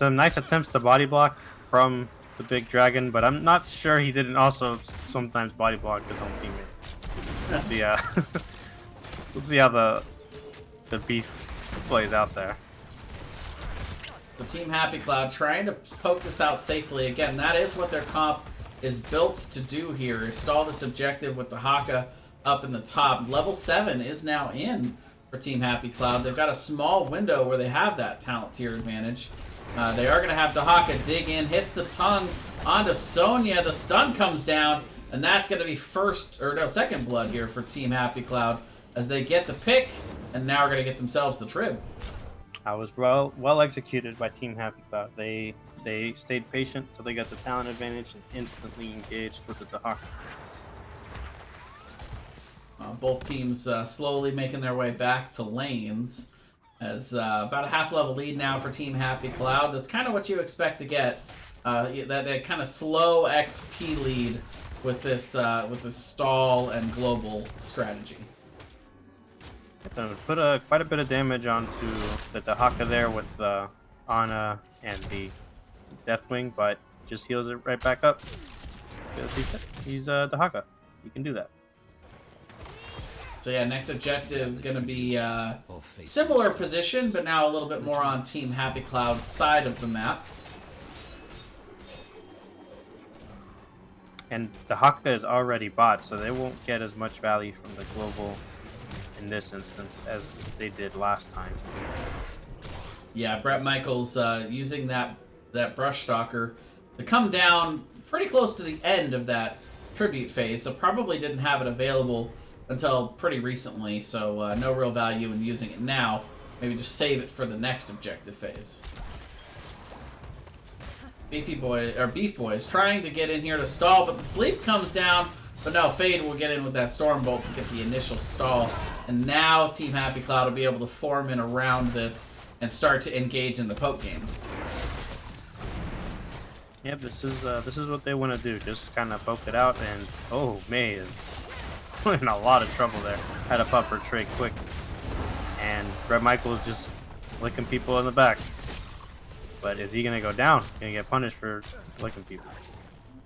nice attempts to body block from the big dragon, but I'm not sure he didn't also sometimes body block his own teammate. We'll see. We'll see how the beef plays out there. So Team Happy Cloud trying to poke this out safely. Again, that is what their comp is built to do here, is stall this objective with the Haka up in the top. Level 7 is now in for Team Happy Cloud. They've got a small window where they have that talent tier advantage. They are going to have Dahaka dig in, hits the tongue onto Sonya. The stun comes down, and that's going to be second blood here for Team Happy Cloud as they get the pick, and now are going to get themselves the trib. I was well executed by Team Happy Cloud. They stayed patient until they got the talent advantage and instantly engaged with the Dahaka. Both teams slowly making their way back to lanes. As about a half level lead now for Team Happy Cloud. That's kind of what you expect to get. That kind of slow XP lead with this stall and global strategy. Put quite a bit of damage onto the Dahaka there with the Ana and the Deathwing, but just heals it right back up. He's Dahaka. He can do that. So yeah, next objective gonna be similar position, but now a little bit more on Team Happy Cloud's side of the map. And Dahaka is already bought, so they won't get as much value from the global in this instance as they did last time. Yeah, Brett Michaels using that brush stalker to come down pretty close to the end of that tribute phase, so probably didn't have it available until pretty recently, so no real value in using it now. Maybe just save it for the next objective phase. BeefBois trying to get in here to stall, but the sleep comes down. But no, Fade will get in with that Storm Bolt to get the initial stall. And now Team Happy Cloud will be able to form in around this and start to engage in the poke game. Yeah, this is what they want to do. Just kind of poke it out, and oh, May is in a lot of trouble there. Had to pop her tray quick, and Brett Michaels just licking people in the back. But is he gonna go down? Gonna get punished for licking people?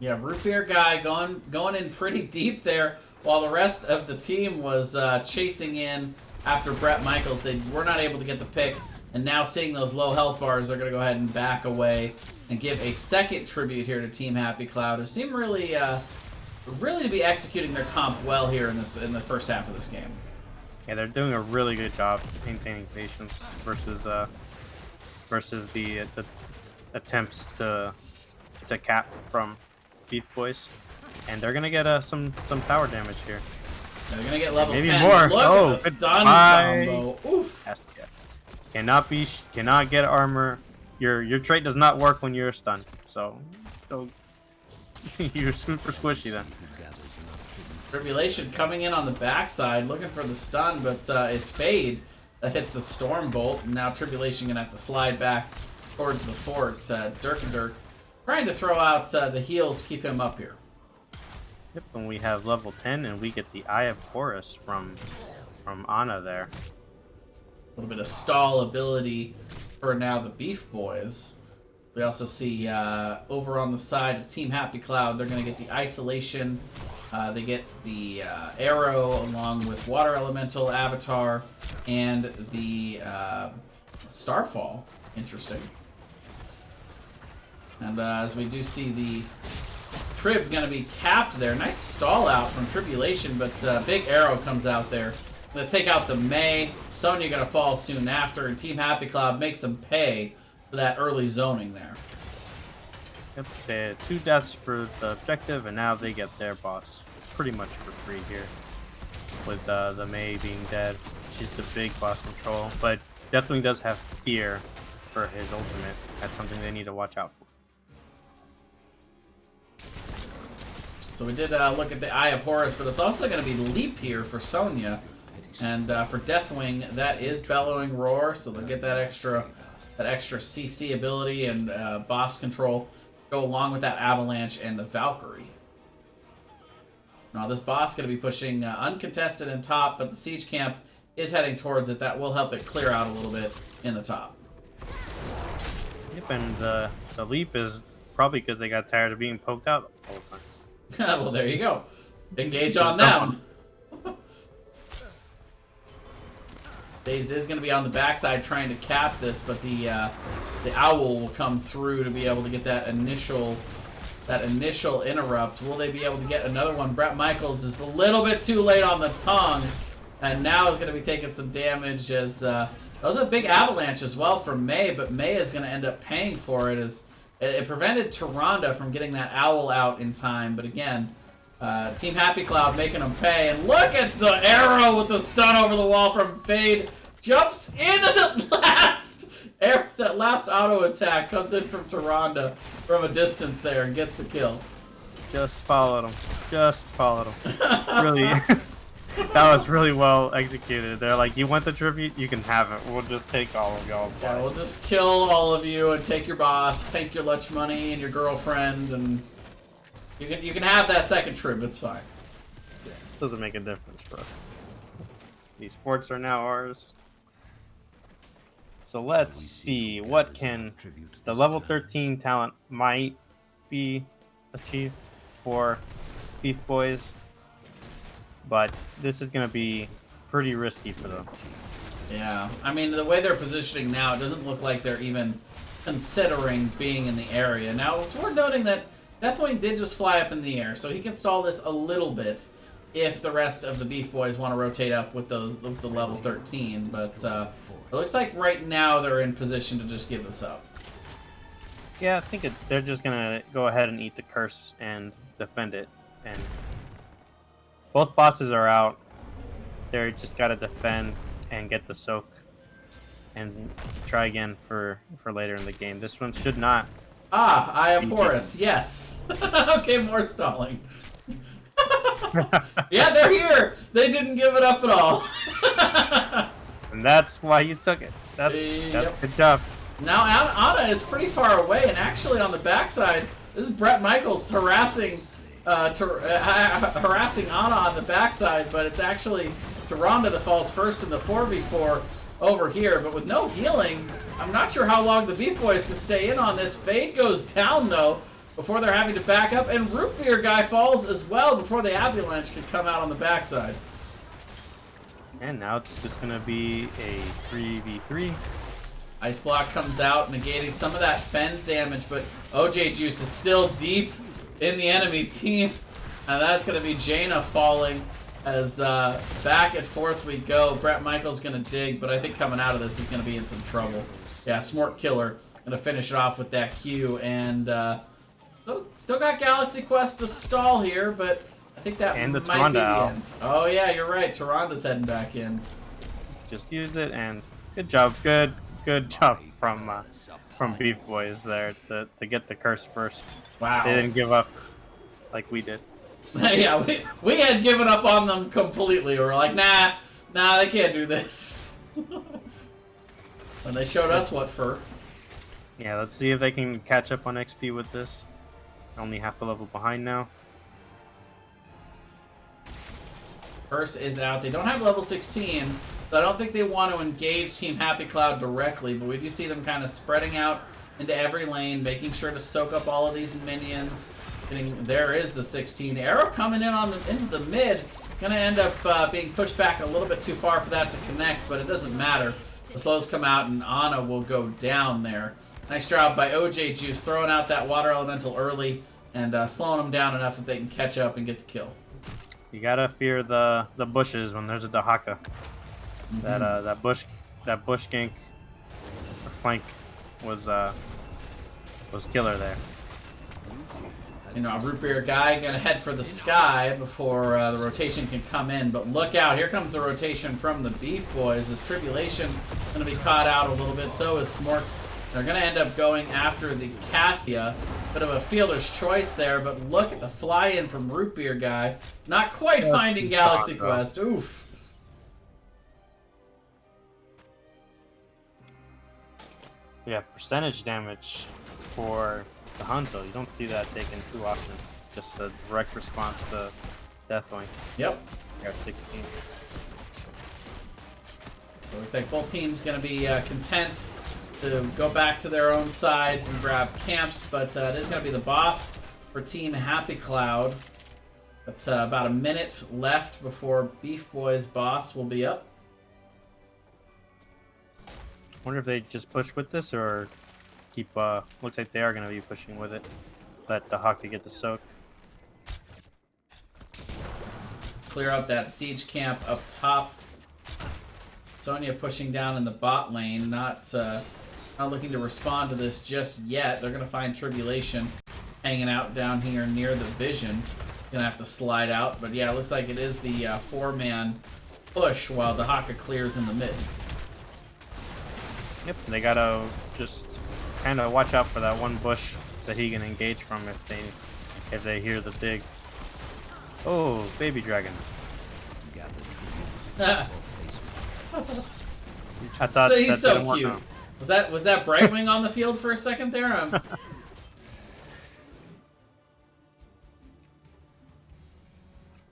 Yeah, Root Beer Guy going in pretty deep there, while the rest of the team was chasing in after Brett Michaels. They were not able to get the pick, and now seeing those low health bars, they're gonna go ahead and back away and give a second tribute here to Team Happy Cloud, who seem really to be executing their comp well here in the first half of this game. Yeah, they're doing a really good job maintaining patience versus the attempts to cap from BeefBois, and they're gonna get some tower damage here. They're gonna get level Maybe 10. more. Look Oh, at the good stun buy. combo. Oof. Cannot get armor. Your trait does not work when you're stunned. So you're super squishy then. Tribulation coming in on the backside, looking for the stun, but it's Fade that hits the Storm Bolt, and now Tribulation gonna have to slide back towards the fort. Dirk and Dirk trying to throw out the heals, keep him up here. Yep, and we have level 10, and we get the Eye of Horus from Ana there. A little bit of stall ability for now the BeefBois. We also see over on the side of Team Happy Cloud, they're going to get the Isolation. They get the Arrow along with Water Elemental Avatar and the Starfall. Interesting. And as we do see the Trib going to be capped there. Nice stall out from Tribulation, but big Arrow comes out there. Going to take out the Mei. Sonya going to fall soon after, and Team Happy Cloud makes them pay for that early zoning there. Yep, they had 2 deaths for the objective, and now they get their boss pretty much for free here. With the Mei being dead. She's the big boss control, but definitely does have fear for his ultimate. That's something they need to watch out for. So we did look at the Eye of Horus, but it's also going to be Leap here for Sonya. And for Deathwing, that is Bellowing Roar, so they'll get that extra CC ability and boss control. Go along with that Avalanche and the Valkyrie. Now this boss is going to be pushing uncontested in top, but the Siege Camp is heading towards it. That will help it clear out a little bit in the top. Yep, and the leap is probably because they got tired of being poked out the whole time. Well, there you go. Engage on them. Dazed is going to be on the backside trying to cap this, but the Owl will come through to be able to get that initial interrupt. Will they be able to get another one? Bret Michaels is a little bit too late on the tongue, and now is going to be taking some damage as that was a big avalanche as well from Mei, but Mei is going to end up paying for it as it prevented Tyrande from getting that Owl out in time. But again, Team Happy Cloud making them pay. And look at the Arrow with the stun over the wall from Fade. Jumps into the last arrow. That last auto attack comes in from Tyrande from a distance there and gets the kill. Just followed him. Just followed him. Really, that was really well executed. They're like, you want the tribute? You can have it. We'll just take all of y'all. Yeah, we'll just kill all of you and take your boss, take your lunch money and your girlfriend, and you can have that second trib. It's fine. Yeah, doesn't make a difference for us. These forts are now ours. So let's see what can the level 13 talent might be achieved for BeefBois, but this is going to be pretty risky for them. Yeah, I mean, the way they're positioning now, it doesn't look like they're even considering being in the area. Now, it's worth noting that Deathwing did just fly up in the air, so he can stall this a little bit if the rest of the BeefBois want to rotate up with the level 13, but it looks like right now they're in position to just give this up. Yeah, I think they're just going to go ahead and eat the curse and defend it. And both bosses are out. They're just got to defend and get the soak and try again for later in the game. This one should not. Ah, Eye of Horus, yes. Okay, more stalling. Yeah, they're here. They didn't give it up at all. And that's why you took it. That's good job. Now Anna is pretty far away, and actually on the backside, this is Bret Michaels harassing harassing Anna on the backside, but it's actually Tyrande that falls first in the 4v4 over here. But with no healing, I'm not sure how long the BeefBois can stay in on this. Fade goes down though before they're having to back up, and Root Beer guy falls as well before the Avalanche can come out on the backside. And now it's just going to be a 3v3. Ice Block comes out, negating some of that fend damage, but OJ Juice is still deep in the enemy team. And that's going to be Jaina falling as back and forth we go. Bret Michaels going to dig, but I think coming out of this he's going to be in some trouble. Yeah, Smort Killer going to finish it off with that Q. And still got Galaxy Quest to stall here, but I think that and the might be the Tyrande end. Oh yeah, you're right. Tyrande's heading back in. Just used it, and good job. Good job from BeefBois there to get the curse first. Wow. They didn't give up like we did. Yeah, we had given up on them completely. We were like, nah, they can't do this. And they showed us what for. Yeah, let's see if they can catch up on XP with this. Only half a level behind now. Curse is out. They don't have level 16, so I don't think they want to engage Team Happy Cloud directly, but we do see them kind of spreading out into every lane, making sure to soak up all of these minions. There is the 16 arrow coming in into the mid. Gonna end up being pushed back a little bit too far for that to connect, but it doesn't matter. The slows come out and Ana will go down there. Nice job by OJ Juice throwing out that water elemental early and slowing them down enough that they can catch up and get the kill. You gotta fear the bushes when there's a Dahaka. That bush gank or flank was killer there. You know, a root beer guy gonna head for the sky before the rotation can come in. But look out, here comes the rotation from the BeefBois. This Tribulation gonna be caught out a little bit, so is Smork. They're gonna end up going after the Cassia. Bit of a fielder's choice there, but look at the fly-in from root beer guy. Not quite finding Galaxy Quest. Oof. We have percentage damage for the Hanzo. You don't see that taken too often. Just a direct response to Deathwing. Yep. We have 16. So looks like both teams going to be content to go back to their own sides and grab camps, but it is going to be the boss for Team Happy Cloud. But about a minute left before BeefBois' boss will be up. Wonder if they just push with this or keep. Looks like they are going to be pushing with it. Let the Hawk get the soak. Clear out that siege camp up top. Sonya pushing down in the bot lane, not looking to respond to this just yet. They're going to find Tribulation hanging out down here near the Vision. Gonna have to slide out, but yeah, it looks like it is the four-man push while the Haka clears in the mid. Yep, they gotta just kind of watch out for that one bush that he can engage from if they hear the dig. Oh, baby dragon. I thought So he's that so didn't work cute. out. Was that Brightwing on the field for a second there?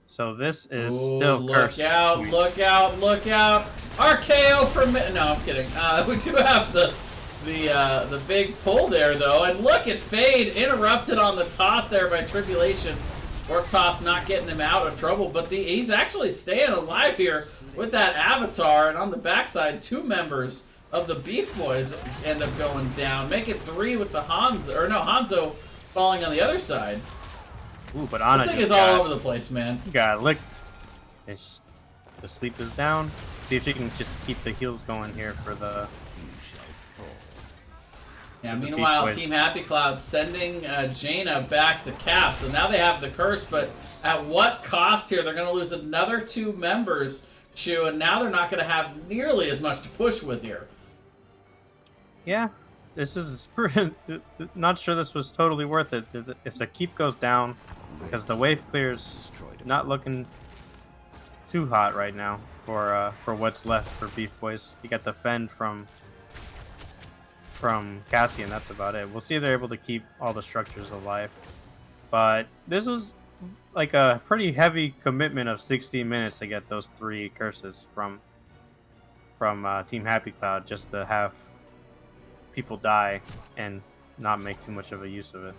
So this is Ooh, still look cursed. out, look out, look out. RKO for no, I'm kidding. We do have the big pull there though, and look at Fade interrupted on the toss there by Tribulation. Orc toss not getting him out of trouble, but he's actually staying alive here with that avatar, and on the backside, two members of the BeefBois end up going down. Make it 3 with the Hanzo falling on the other side. Ooh, but Ana This thing just is all over the place, man. got licked. The sleep is down. See if she can just keep the heals going here for the. Yeah, the meanwhile, BeefBois. Team Happy Cloud sending Jaina back to Cap. So now they have the curse, but at what cost here? They're going to lose another 2 members, Shu, and now they're not going to have nearly as much to push with here. Yeah, this is pretty. Not sure this was totally worth it. If the keep goes down, because the wave clear's not looking too hot right now for what's left for BeefBois. You got the fend from Cassian. That's about it. We'll see if they're able to keep all the structures alive. But this was like a pretty heavy commitment of 16 minutes to get those 3 curses from Team Happy Cloud, just to have people die and not make too much of a use of it.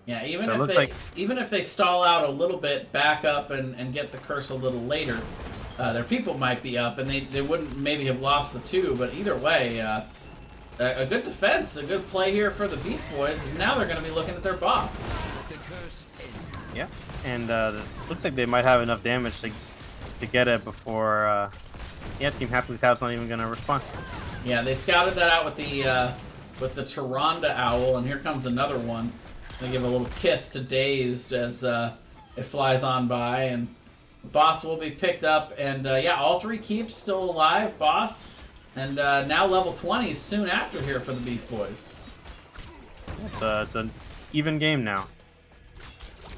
Yeah, even So if they stall out a little bit, back up and get the curse a little later, their people might be up and they wouldn't maybe have lost the 2. But either way, a good defense, a good play here for the BeefBois. And now they're going to be looking at their boss. Yeah, and looks like they might have enough damage to get it before. Team Happy Cloud's not even going to respond. Yeah, they scouted that out with the Tyrande Owl, and here comes another one. They give a little kiss to Dazed as it flies on by, and the boss will be picked up. And yeah, all 3 keeps still alive, boss. And now level 20 soon after here for the BeefBois. It's an even game now.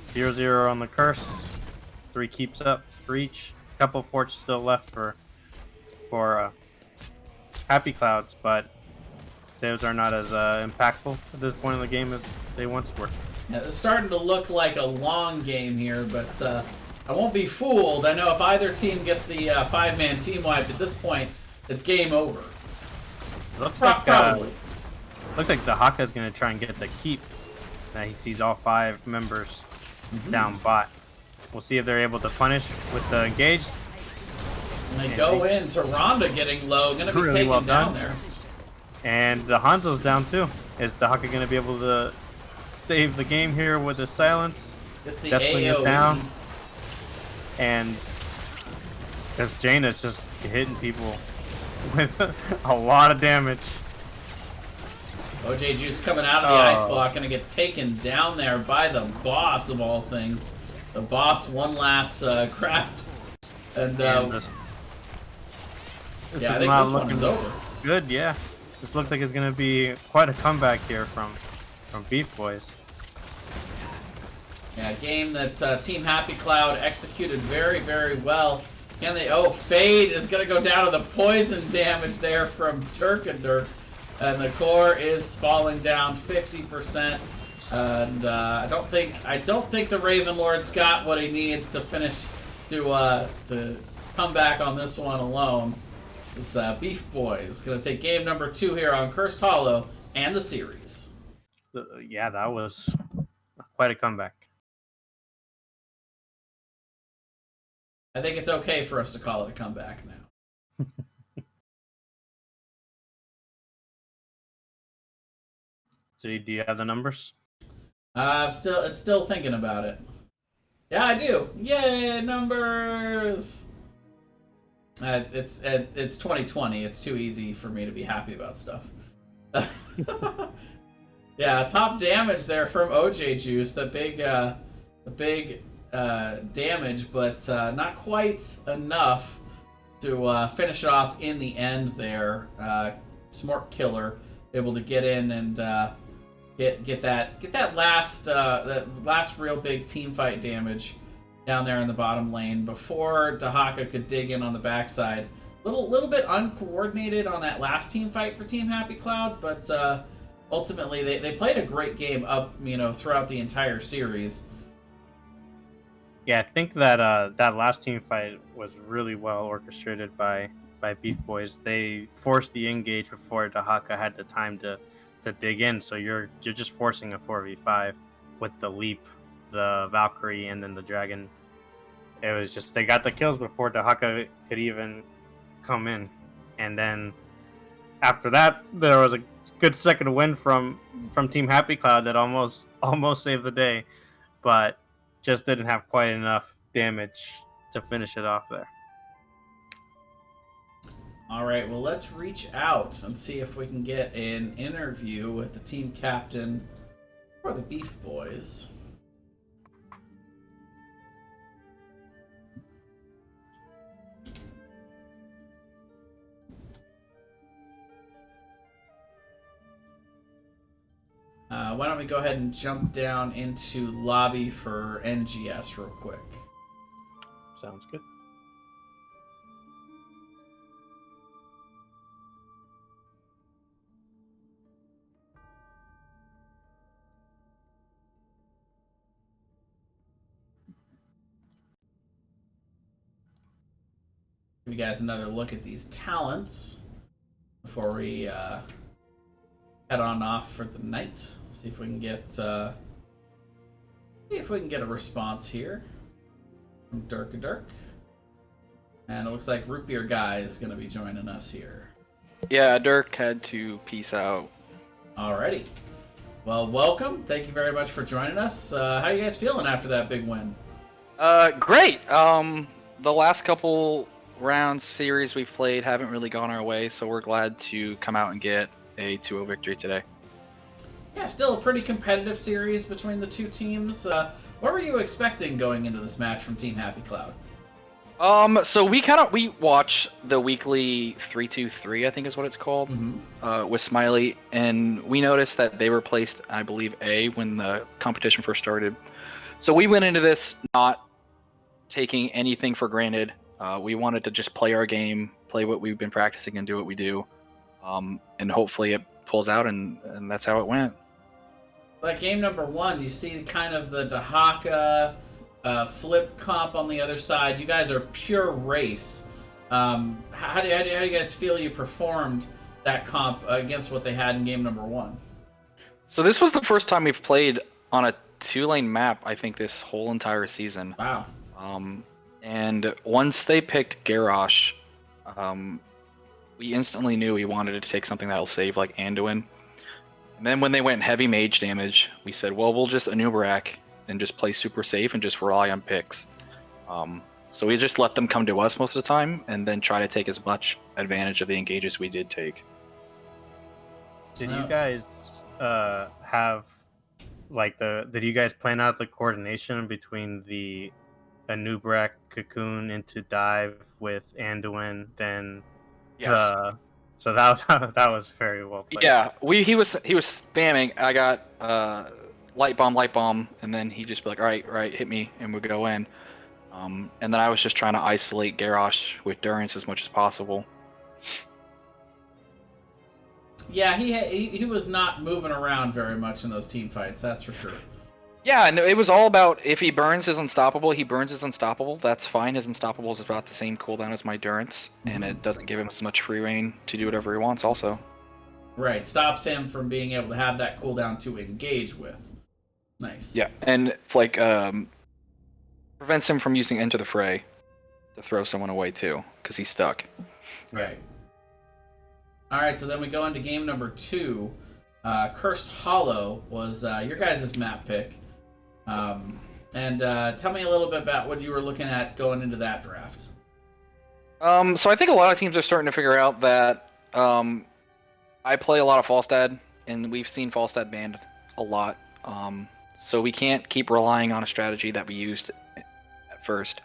0-0 on the curse. 3 keeps up for each. Couple forts still left for Happy Clouds, but those are not as impactful at this point in the game as they once were. Yeah, it's starting to look like a long game here, but I won't be fooled. I know if either team gets the 5-man team wipe at this point, it's game over. Looks Probably. Looks like the Haka is going to try and get the keep. Now he sees all 5 members down bot. We'll see if they're able to punish with the engage. And they go in to Ronda getting low, gonna be Really taken well down done. there. And the Hanzo's down too. Is the Haka going to be able to save the game here with his silence? It's the Definitely AoE. down. And because Jaina's just hitting people with a lot of damage. OJ Juice coming out of the ice block, gonna get taken down there by the boss of all things. The boss, one last grasp. And This yeah, I is think not this one is looking over. good, yeah. This looks like it's going to be quite a comeback here from BeefBois. Yeah, a game that Team Happy Cloud executed very, very well. Can they? Oh, Fade is going to go down to the poison damage there from Dirk, and the core is falling down 50%. And I don't think the Raven Lord's got what he needs to finish to come back on this one alone. This BeefBois is going to take game number 2 here on Cursed Hollow and the series. Yeah, that was quite a comeback. I think it's okay for us to call it a comeback now. So do you have the numbers? It's still thinking about it. Yeah, I do. Yay, numbers! It's 2020. It's too easy for me to be happy about stuff. Yeah, top damage there from OJ Juice. The big damage, but not quite enough to finish it off in the end there. Smart Killer able to get in and get that last real big team fight damage down there in the bottom lane before Dahaka could dig in on the backside. Little bit uncoordinated on that last team fight for Team Happy Cloud, but ultimately they played a great game up, throughout the entire series. Yeah, I think that that last team fight was really well orchestrated by BeefBois. They forced the engage before Dahaka had the time to dig in, so you're just forcing a 4v5 with the leap, the Valkyrie, and then the dragon. It was just they got the kills before Dahaka could even come in, and then after that there was a good second win from Team Happy Cloud that almost saved the day, but just didn't have quite enough damage to finish it off there. All right, well, let's reach out and see if we can get an interview with the team captain for the BeefBois. Why don't we go ahead and jump down into lobby for NGS real quick. Sounds good. Give you guys another look at these talents before we head on off for the night. See if we can get a response here from Dirk. And it looks like Root Beer Guy is going to be joining us here. Yeah, Dirk had to peace out. Alrighty. Well, welcome. Thank you very much for joining us. How are you guys feeling after that big win? Great. The last couple rounds series we've played haven't really gone our way, so we're glad to come out and get a 2-0 victory today. Yeah, still a pretty competitive series between the two teams. What were you expecting going into this match from Team Happy Cloud? So we watch the weekly 3-2-3, I think is what it's called, with Smiley, and we noticed that they were placed, I believe, A when the competition first started. So we went into this not taking anything for granted. We wanted to just play our game, play what we've been practicing, and do what we do, and hopefully it pulls out, and that's how it went. Like game number 1, you see kind of the Dahaka flip comp on the other side. You guys are pure race. How do you guys feel you performed that comp against what they had in game number 1. So this was the first time we've played on a 2-lane map, I think, this whole entire season. Wow. And once they picked Garrosh, we instantly knew we wanted to take something that'll save like Anduin. And then when they went heavy mage damage, we said, well, we'll just Anubarak and just play super safe and just rely on picks. So we just let them come to us most of the time and then try to take as much advantage of the engages we did take. Did you guys have like did you guys plan out the coordination between the Anubarak cocoon into dive with Anduin, then Yes. So that was very well played. Yeah, he was spamming. I got light bomb, and then he'd just be like, all right, hit me, and we'd go in. And then I was just trying to isolate Garrosh with Durance as much as possible. Yeah, he was not moving around very much in those team fights, that's for sure. Yeah, and it was all about if he burns his unstoppable, he burns his unstoppable. That's fine. His unstoppable is about the same cooldown as my Durance, and it doesn't give him as much free reign to do whatever he wants also. Right, stops him from being able to have that cooldown to engage with. Nice. Yeah, and like prevents him from using Enter the Fray to throw someone away too, because he's stuck. Right. Alright, so then we go into game number 2. Cursed Hollow was your guys' map pick. And tell me a little bit about what you were looking at going into that draft. So I think a lot of teams are starting to figure out that I play a lot of Falstad, and we've seen Falstad banned a lot. So we can't keep relying on a strategy that we used at first.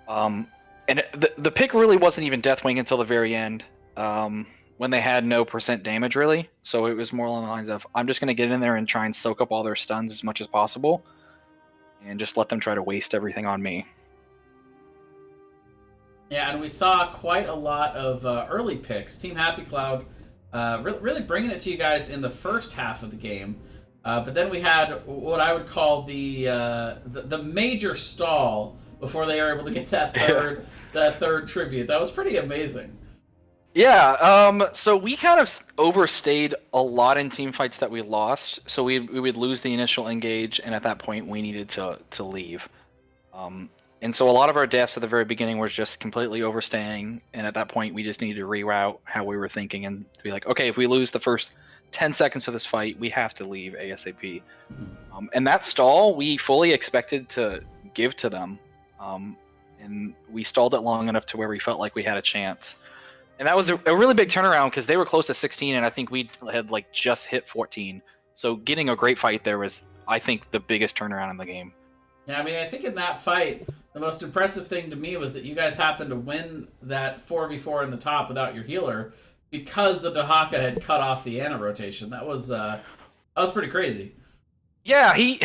And the pick really wasn't even Deathwing until the very end, when they had no % damage really. So it was more along the lines of, I'm just going to get in there and try and soak up all their stuns as much as possible, and just let them try to waste everything on me. Yeah, and we saw quite a lot of early picks. Team Happy Cloud really bringing it to you guys in the first half of the game. But then we had what I would call the major stall before they were able to get that third tribute. That was pretty amazing. Yeah, so we kind of overstayed a lot in team fights that we lost. So we would lose the initial engage, and at that point we needed to leave. And so a lot of our deaths at the very beginning was just completely overstaying, and at that point we just needed to reroute how we were thinking and to be like, okay, if we lose the first 10 seconds of this fight, we have to leave ASAP. And that stall we fully expected to give to them, and we stalled it long enough to where we felt like we had a chance. And that was a really big turnaround because they were close to 16, and I think we had like just hit 14. So getting a great fight there was, I think, the biggest turnaround in the game. Yeah, I mean, I think in that fight, the most impressive thing to me was that you guys happened to win that 4v4 in the top without your healer because the Dahaka had cut off the Ana rotation. That was pretty crazy. Yeah, he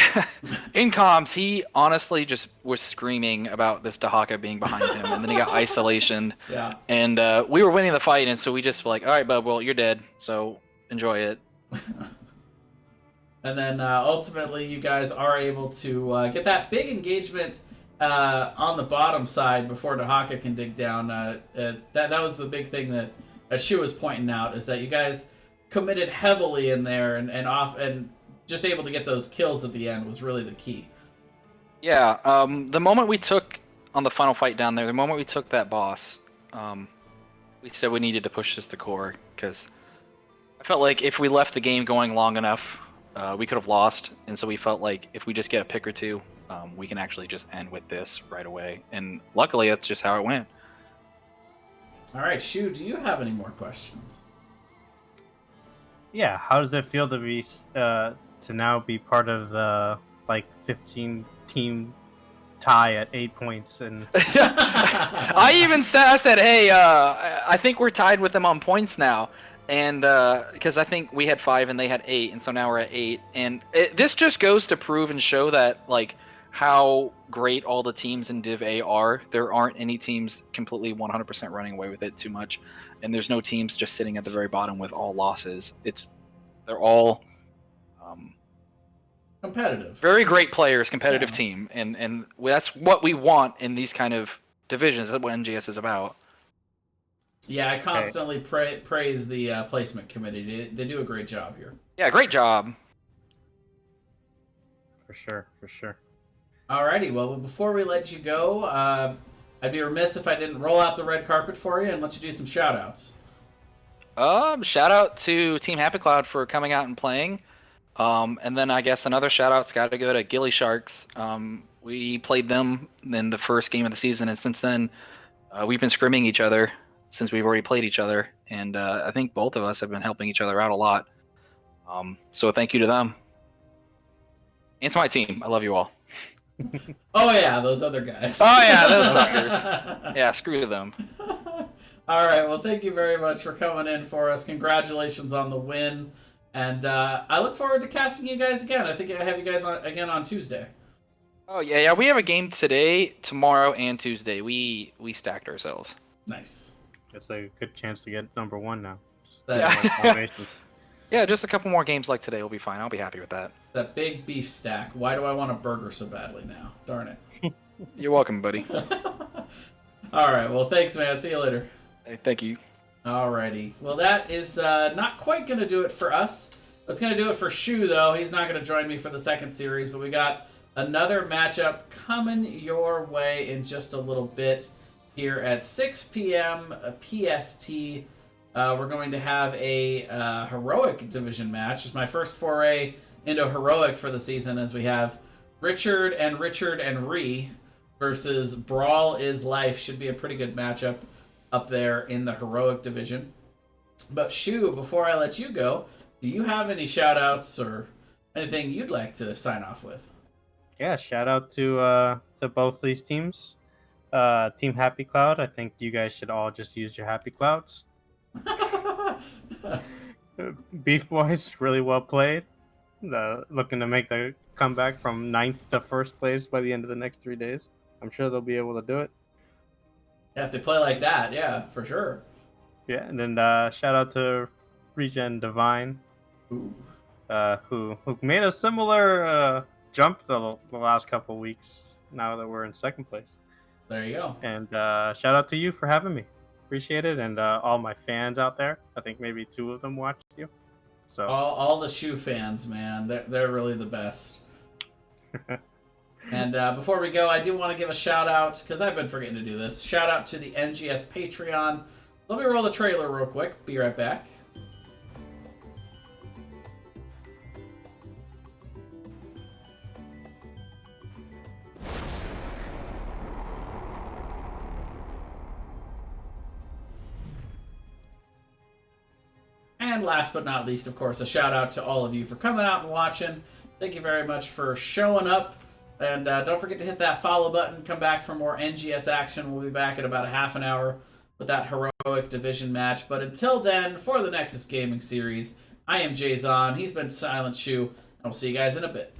in comms, he honestly just was screaming about this Dahaka being behind him, and then he got isolation. Yeah. And we were winning the fight, and so we just were like, all right, bub, well, you're dead, so enjoy it. And then ultimately, you guys are able to get that big engagement on the bottom side before Dahaka can dig down. That was the big thing that Shu was pointing out, is that you guys committed heavily in there and just able to get those kills at the end was really the key. Yeah, the moment we took on the final fight down there, the moment we took that boss, we said we needed to push this to core, because I felt like if we left the game going long enough, we could have lost, and so we felt like if we just get a pick or two, we can actually just end with this right away. And luckily, that's just how it went. All right, Shu, do you have any more questions? Yeah, how does it feel to be to now be part of the 15 team tie at 8 points? And I said, hey, I think we're tied with them on points now. And because I think we had 5 and they had 8, and so now we're at 8. And this just goes to prove and show that how great all the teams in Div A are. There aren't any teams completely 100% running away with it too much, and there's no teams just sitting at the very bottom with all losses. They're all competitive, very great players, competitive team, and that's what we want in these kind of divisions. That's what NGS is about. Yeah, I constantly praise the placement committee. They do a great job here. Yeah, great job. For sure, for sure. Alrighty, well, before we let you go, I'd be remiss if I didn't roll out the red carpet for you and let you do some shout-outs. Shout out to Team Happy Cloud for coming out and playing. And then I guess another shout out's got to go to Gilly Sharks. We played them in the first game of the season, and since then, we've been scrimming each other since we've already played each other. And I think both of us have been helping each other out a lot. So thank you to them. And to my team. I love you all. Oh, yeah, those other guys. Oh, yeah, those suckers. Yeah, screw them. All right, well, thank you very much for coming in for us. Congratulations on the win. And I look forward to casting you guys again. I think I have you guys again on Tuesday. Oh, yeah, we have a game today, tomorrow, and Tuesday. We stacked ourselves. Nice. It's a good chance to get number 1 now. Just Yeah. Yeah, just a couple more games like today will be fine. I'll be happy with that. That big beef stack. Why do I want a burger so badly now? Darn it. You're welcome, buddy. All right, well, thanks, man. See you later. Hey, thank you. Alrighty. Well, that is not quite going to do it for us. That's going to do it for Shu, though. He's not going to join me for the second series, but we got another matchup coming your way in just a little bit here at 6 p.m. PST. We're going to have a heroic division match. It's my first foray into heroic for the season, as we have Richard and Ree versus Brawl is Life. Should be a pretty good matchup up there in the heroic division. But Shu, before I let you go, do you have any shout-outs or anything you'd like to sign off with? Yeah, shout out to both these teams. Team Happy Cloud, I think you guys should all just use your Happy Clouds. BeefBois, really well played. Looking to make the comeback from 9th to 1st place by the end of the next 3 days. I'm sure they'll be able to do it. Yeah, if they play like that, yeah, for sure. Yeah, and then shout out to Regen Divine, Ooh. who made a similar jump the last couple weeks. Now that we're in 2nd place. There you go. And shout out to you for having me. Appreciate it, and all my fans out there. I think maybe 2 of them watched you. So all the Shu fans, man, they're really the best. And before we go, I do want to give a shout out, because I've been forgetting to do this. Shout out to the NGS Patreon. Let me roll the trailer real quick. Be right back. And last but not least, of course, a shout out to all of you for coming out and watching. Thank you very much for showing up. And don't forget to hit that follow button. Come back for more NGS action. We'll be back in about a half an hour with that heroic division match. But until then, for the Nexus Gaming Series, I am Jay Zahn. He's been Silent Shoe. And we'll see you guys in a bit.